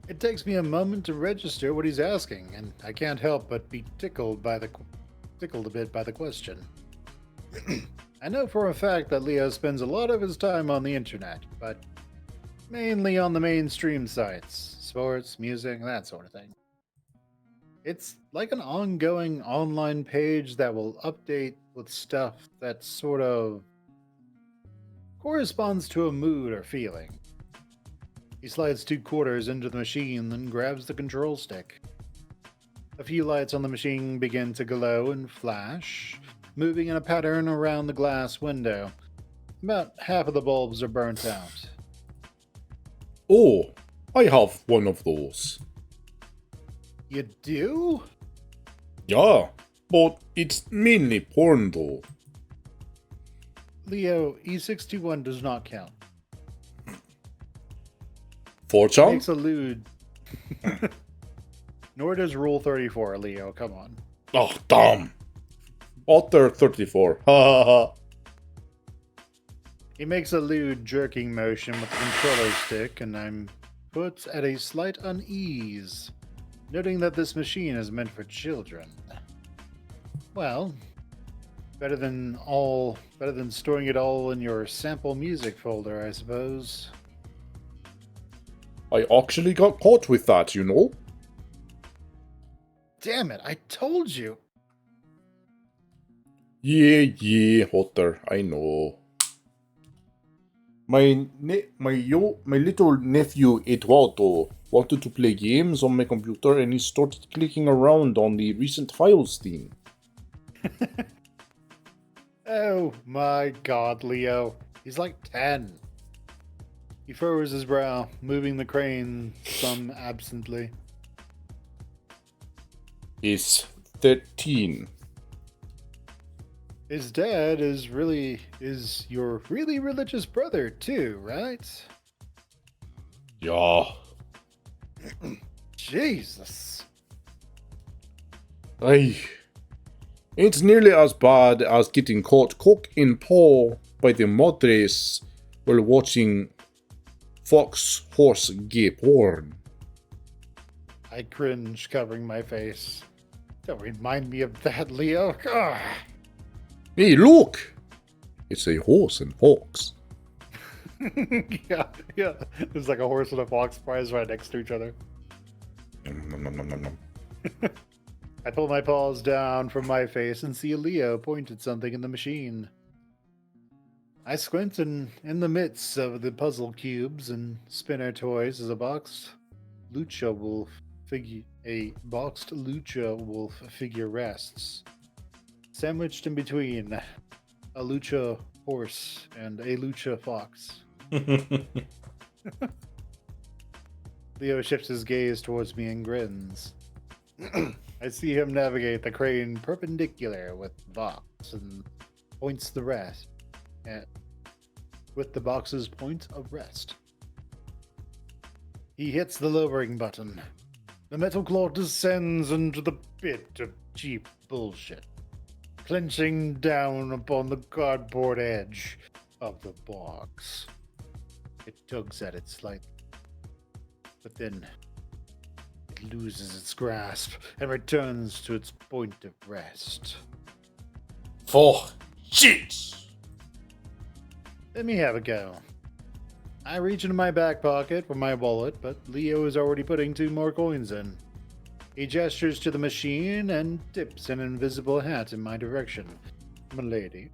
It takes me a moment to register what he's asking, and I can't help but be tickled a bit by the question. I know for a fact that Leo spends a lot of his time on the internet, but mainly on the mainstream sites, sports, music, that sort of thing. It's like an ongoing online page that will update with stuff that sort of corresponds to a mood or feeling. He slides 2 quarters into the machine, then grabs the control stick. A few lights on the machine begin to glow and flash, moving in a pattern around the glass window. About half of the bulbs are burnt out. Oh, I have one of those. You do? Yeah, but it's mainly porn though. Leo, E621 does not count. 4chan? Makes a lewd. Nor does Rule 34, Leo, come on. Oh, damn. Otter 34. Ha ha ha. He makes a lewd jerking motion with the controller stick, and I'm put at a slight unease, noting that this machine is meant for children. Well, better than storing it all in your sample music folder, I suppose. I actually got caught with that, you know? Damn it, I told you! Yeah, Otter, I know. My little nephew Eduardo wanted to play games on my computer and he started clicking around on the recent files thing. Oh my god, Leo. He's like 10. He furrows his brow, moving the crane some absently. He's 13. His dad is your really religious brother too, right? Yeah. Jesus. It's nearly as bad as getting caught cock in paw by the madres while watching fox horse gay porn. I cringe, covering my face. Don't remind me of that, Leo. Ugh. Hey, look! It's a horse and fox. Yeah. There's like a horse and a fox prize right next to each other. Nom, nom, nom, nom, nom. I pull my paws down from my face and see Leo point at something in the machine. I squint and in the midst of the puzzle cubes and spinner toys is a boxed lucha wolf figure rests. Sandwiched in between a lucha horse and a lucha fox. Leo shifts his gaze towards me and grins. I see him navigate the crane perpendicular with the box and points the rest with the box's point of rest. He hits the lowering button. The metal claw descends into the pit of cheap bullshit, clenching down upon the cardboard edge of the box. It tugs at it slightly, but then it loses its grasp and returns to its point of rest. For shit! Let me have a go. I reach into my back pocket for my wallet, but Leo is already putting 2 more coins in. He gestures to the machine and tips an invisible hat in my direction. Milady.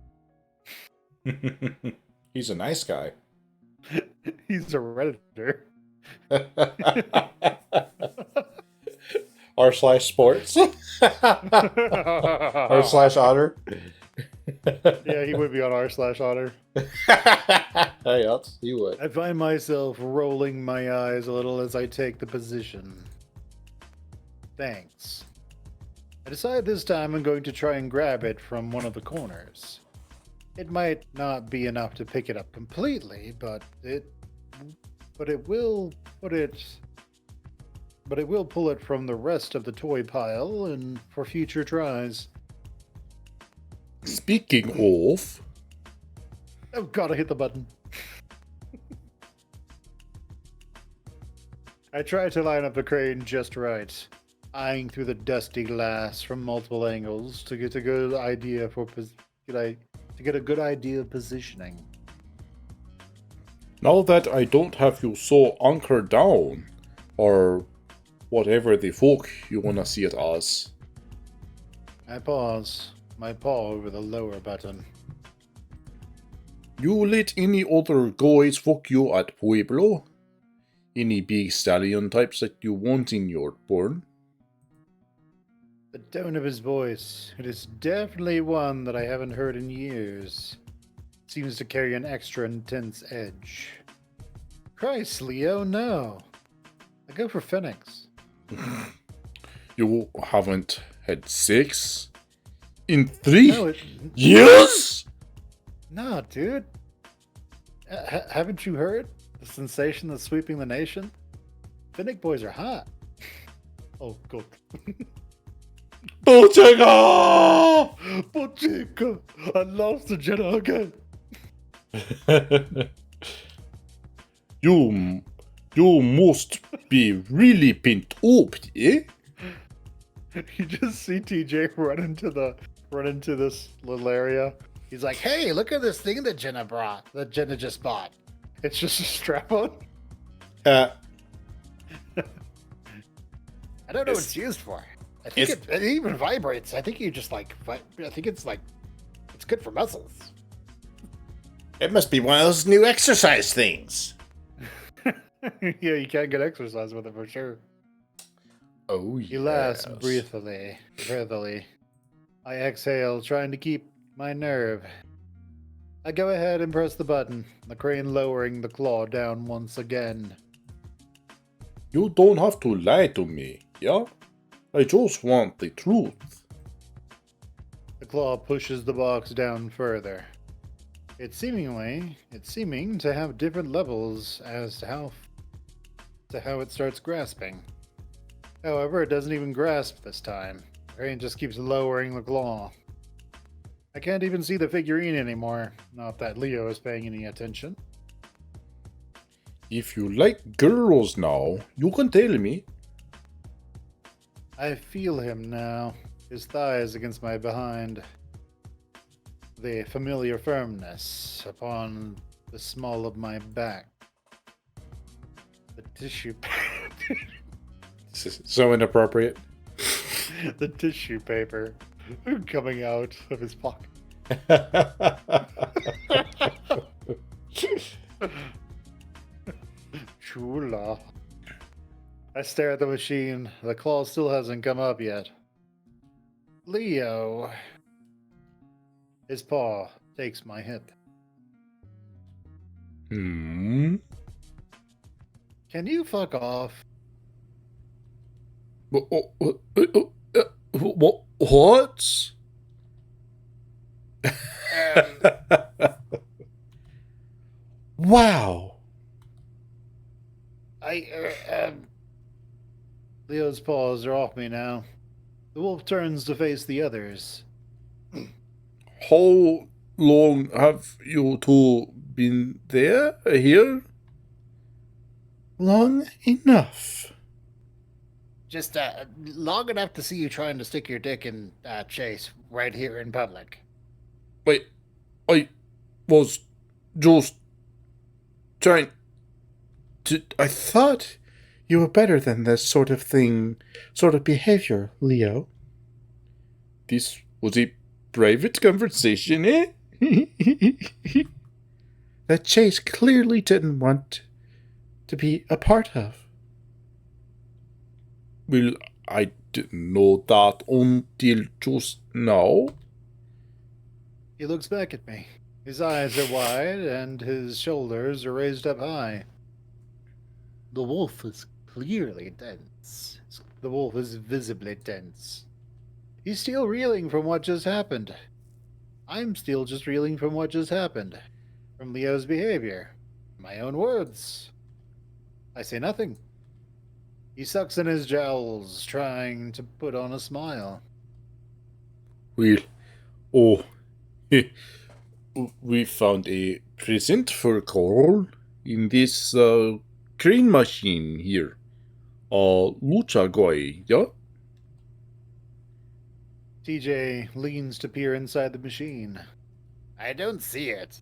He's a nice guy. He's a redditor. R slash sports. R slash otter. Yeah, he would be on r/otter. Yes, he would. I find myself rolling my eyes a little as I take the position. Thanks. I decide this time I'm going to try and grab it from one of the corners. It might not be enough to pick it up completely, but it will pull it from the rest of the toy pile and for future tries. Speaking of, Oh god, I hit the button. I try to line up the crane just right, eyeing through the dusty glass from multiple angles to get a good idea of positioning. now that I don't have you so anchored down, or whatever the fuck you wanna see it as. I pause, my paw over the lower button. You let any other guys fuck you at Pueblo? Any big stallion types that you want in your porn? The tone of his voice, it is definitely one that I haven't heard in years. Seems to carry an extra intense edge. Christ, Leo, no. I go for Phoenix. You haven't had sex? In 3 No, years? no, dude. Haven't you heard the sensation that's sweeping the nation? Finnick boys are hot. Oh, God. Bottega! Bottega! I lost the Jenna again. You must be really pent up, eh? You just see TJ run into this little area. He's like, "Hey, look at this thing that Jenna just bought. It's just a strap-on. Uh, I don't know what it's used for. I think it even vibrates. I think you just I think it's good for muscles." it must be one of those new exercise things. Yeah, you can't get exercise with it for sure. Oh, He laughs breathily. I exhale, trying to keep my nerve. I go ahead and press the button, the crane lowering the claw down once again. You don't have to lie to me, yeah? I just want the truth. The claw pushes the box down further. It's seeming to have different levels as to how it starts grasping. However, it doesn't even grasp this time. The crane just keeps lowering the claw. I can't even see the figurine anymore, not that Leo is paying any attention. If you like girls now, you can tell me. I feel him now, his thighs against my behind. The familiar firmness upon the small of my back. The tissue So inappropriate. the tissue paper coming out of his pocket. Chula. I stare at the machine. The claw still hasn't come up yet. Leo. His paw takes my hip. Hmm? Can you fuck off? What? Wow. Leo's paws are off me now. The wolf turns to face the others. How long have you two been here? Long enough. Just long enough to see you trying to stick your dick in Chase right here in public. Wait, I was just trying to. I thought you were better than this sort of behavior, Leo. This was a private conversation, eh? that Chase clearly didn't want to be a part of. Well, I didn't know that until just now. He looks back at me. His eyes are wide and his shoulders are raised up high. The wolf is clearly tense. The wolf is visibly tense. He's still reeling from what just happened. I'm still just reeling from what just happened. From Leo's behavior. My own words. I say nothing. He sucks in his jowls, trying to put on a smile. Well, oh, we found a present for Carl in this crane machine here. Lucha guy, yeah? TJ leans to peer inside the machine. I don't see it.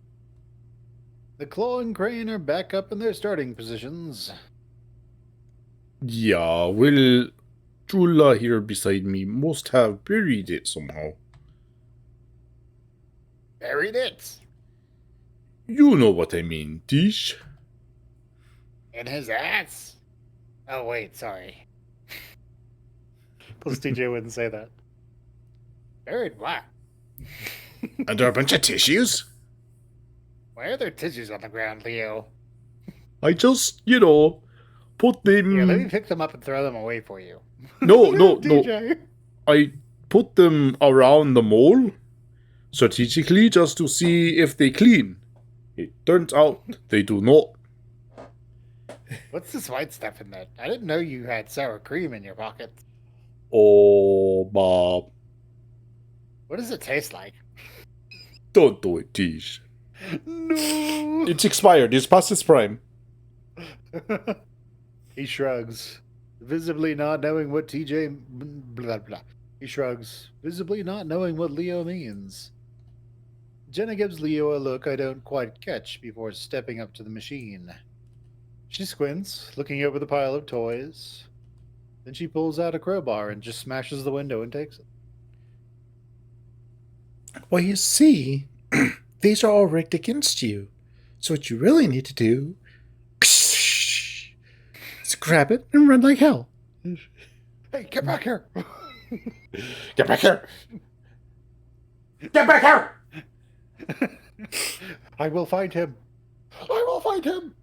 The claw and crane are back up in their starting positions. Yeah, well, Jula here beside me must have buried it somehow. Buried it. You know what I mean, Tish. In his ass? Oh, wait, sorry. Plus, TJ wouldn't say that. Buried what? And there are a bunch of tissues? Why are there tissues on the ground, Leo? I just, put them. Here, let me pick them up and throw them away for you. No, no, TJ. no. I put them around the mole, strategically just to see if they clean. It turns out they do not. What's this white stuff in that? I didn't know you had sour cream in your pocket. Oh, Bob. What does it taste like? Don't do it, Tish. No! It's expired. It's past its prime. He shrugs, visibly not knowing what TJ. Blah, blah. He shrugs, visibly not knowing what Leo means. Jenna gives Leo a look I don't quite catch before stepping up to the machine. She squints, looking over the pile of toys. Then she pulls out a crowbar and just smashes the window and takes it. Well, you see, these are all rigged against you. So what you really need to do is grab it and run like hell. Hey, get back here! Get back here! Get back here! I will find him. I will find him.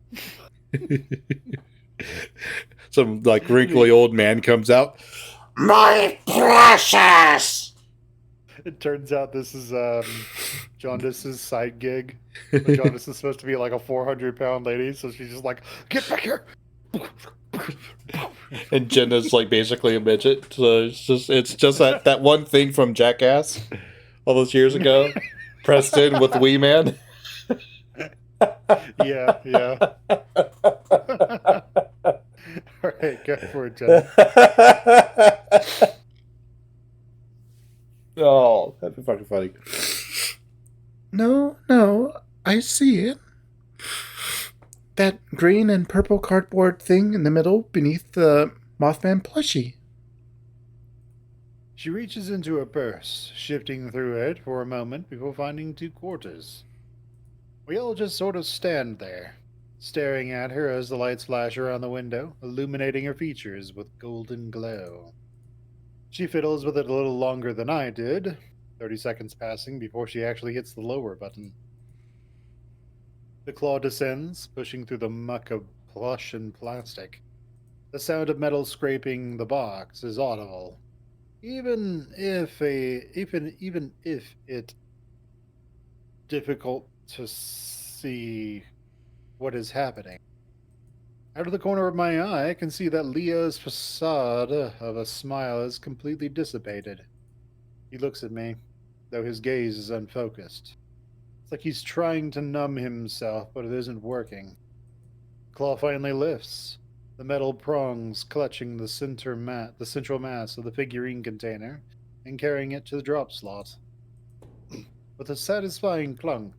Some wrinkly old man comes out. My precious! It turns out this is Jaundice's side gig. But Jaundice is supposed to be like a 400-pound lady, so she's just like, get back here! And Jenna's basically a midget. So it's just that one thing from Jackass all those years ago. Preston with Wee Man. Yeah. All right, go for it, Jenna. Oh, that'd be fucking funny. No, I see it. That green and purple cardboard thing in the middle beneath the Mothman plushie. She reaches into her purse, shifting through it for a moment before finding 2 quarters. We all just sort of stand there, staring at her as the lights flash around the window, illuminating her features with golden glow. She fiddles with it a little longer than I did, 30 seconds passing before she actually hits the lower button. The claw descends, pushing through the muck of plush and plastic. The sound of metal scraping the box is audible, even if it difficult to see what is happening. Out of the corner of my eye, I can see that Leo's facade of a smile is completely dissipated. He looks at me, though his gaze is unfocused. It's like he's trying to numb himself, but it isn't working. Claw finally lifts, the metal prongs clutching the central mass of the figurine container and carrying it to the drop slot. With a satisfying clunk,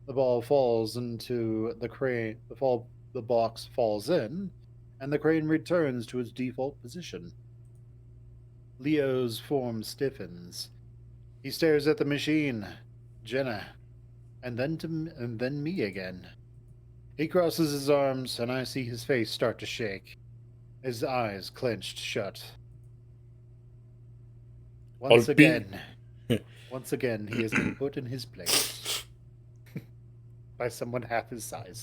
the ball falls into the crane. The box falls in, and the crane returns to its default position. Leo's form stiffens. He stares at the machine. Jenna, and then me again. He crosses his arms, and I see his face start to shake, his eyes clenched shut. I'll Once be. again, once again, he has been put in his place by someone half his size.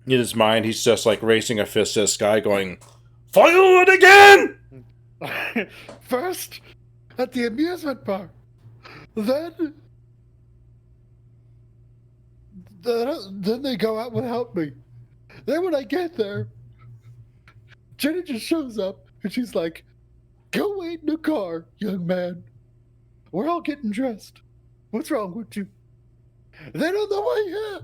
In his mind, he's just like raising a fist to the sky, going, "Fire it again!" First, at the amusement park, then, then they go out without me. Then when I get there, Jenny just shows up and she's like, "Go wait in the car, young man. We're all getting dressed. What's wrong with you?" Then on the way here,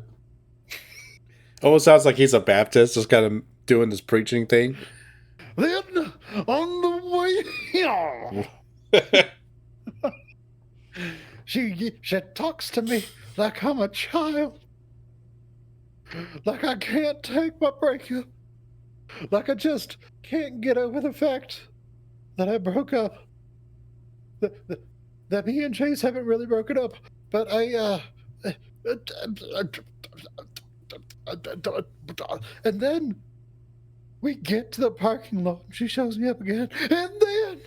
Almost sounds like he's a Baptist, just kind of doing this preaching thing. then on the way here, she talks to me like I'm a child, like I can't take my breakup, like I just can't get over the fact that I broke up. That me and Chase haven't really broken up, but and then we get to the parking lot. She shows me up again, and then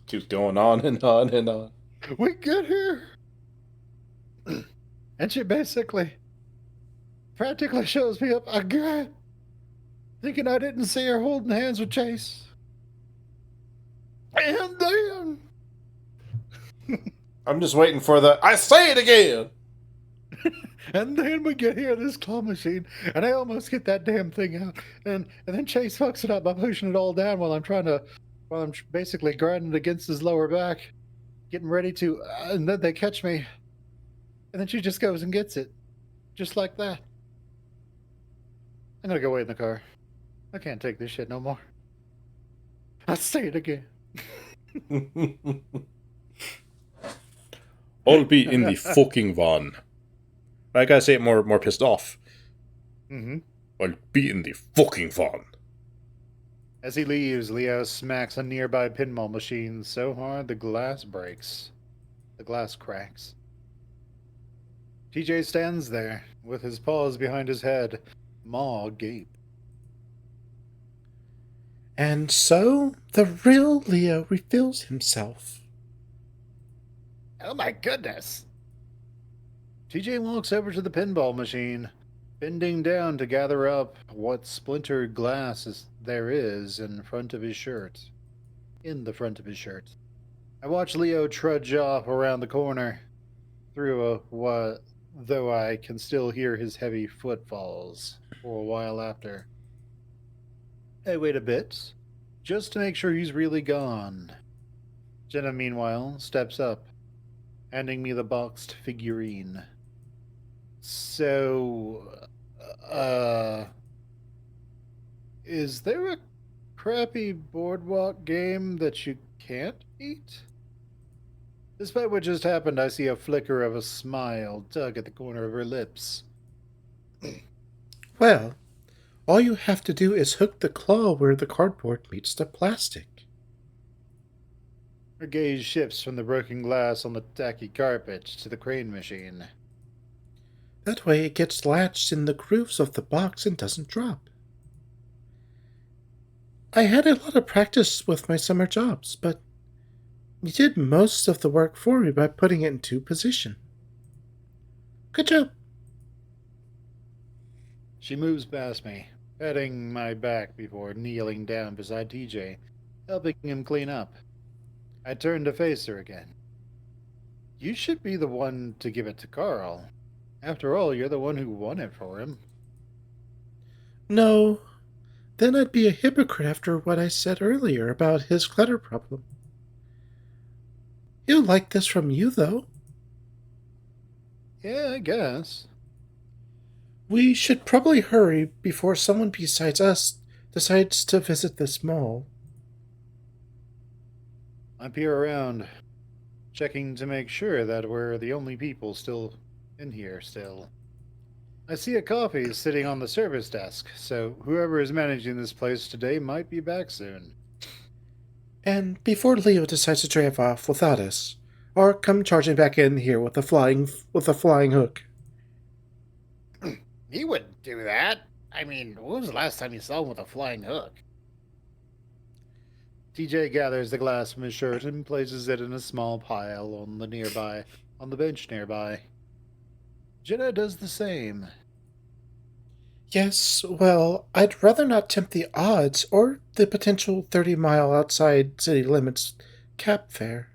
Keeps going on and on and on. we get here, and she basically, practically shows me up again, thinking I didn't see her holding hands with Chase. And then I'm just waiting for the "I say it again." And then we get here, this claw machine, and I almost get that damn thing out. And then Chase fucks it up by pushing it all down while I'm basically grinding it against his lower back, getting ready to, and then they catch me. And then she just goes and gets it. Just like that. I'm gonna go wait in the car. I can't take this shit no more. I say it again. I'll be in the fucking van. I gotta say it more pissed off. Mm-hmm. I'll be in the fucking van. As he leaves, Leo smacks a nearby pinball machine so hard the glass breaks. The glass cracks. TJ stands there, with his paws behind his head, maw agape. And so the real Leo reveals himself. Oh my goodness! TJ walks over to the pinball machine, bending down to gather up what splintered glass there is in front of his shirt. In the front of his shirt. I watch Leo trudge off around the corner, through what, though I can still hear his heavy footfalls for a while after. I wait a bit, just to make sure he's really gone. Jenna, meanwhile, steps up, handing me the boxed figurine. So, is there a crappy boardwalk game that you can't beat? Despite what just happened, I see a flicker of a smile tug at the corner of her lips. Well, all you have to do is hook the claw where the cardboard meets the plastic. Her gaze shifts from the broken glass on the tacky carpet to the crane machine. That way it gets latched in the grooves of the box and doesn't drop. I had a lot of practice with my summer jobs, but you did most of the work for me by putting it into position. Good job. She moves past me, patting my back before kneeling down beside TJ, helping him clean up. I turn to face her again. You should be the one to give it to Carl. After all, you're the one who won it for him. No, then I'd be a hypocrite after what I said earlier about his clutter problem. He'll like this from you, though. Yeah, I guess. We should probably hurry before someone besides us decides to visit this mall. I peer around, checking to make sure that we're the only people still in here still. I see a coffee sitting on the service desk, so whoever is managing this place today might be back soon. And before Leo decides to drive off without us, or come charging back in here with a flying hook. He wouldn't do that. I mean, when was the last time you saw him with a flying hook? TJ gathers the glass from his shirt and places it in a small pile on the bench nearby. Jenna does the same. Yes, well, I'd rather not tempt the odds or the potential 30-mile outside city limits cap fare.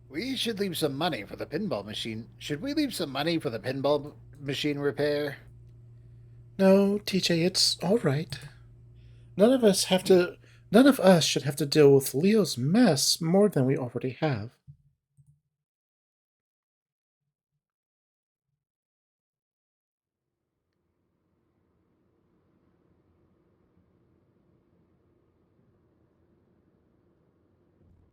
We should leave some money for the pinball machine. Should we leave some money for the pinball machine repair? No, TJ, it's all right. None of us should have to deal with Leo's mess more than we already have.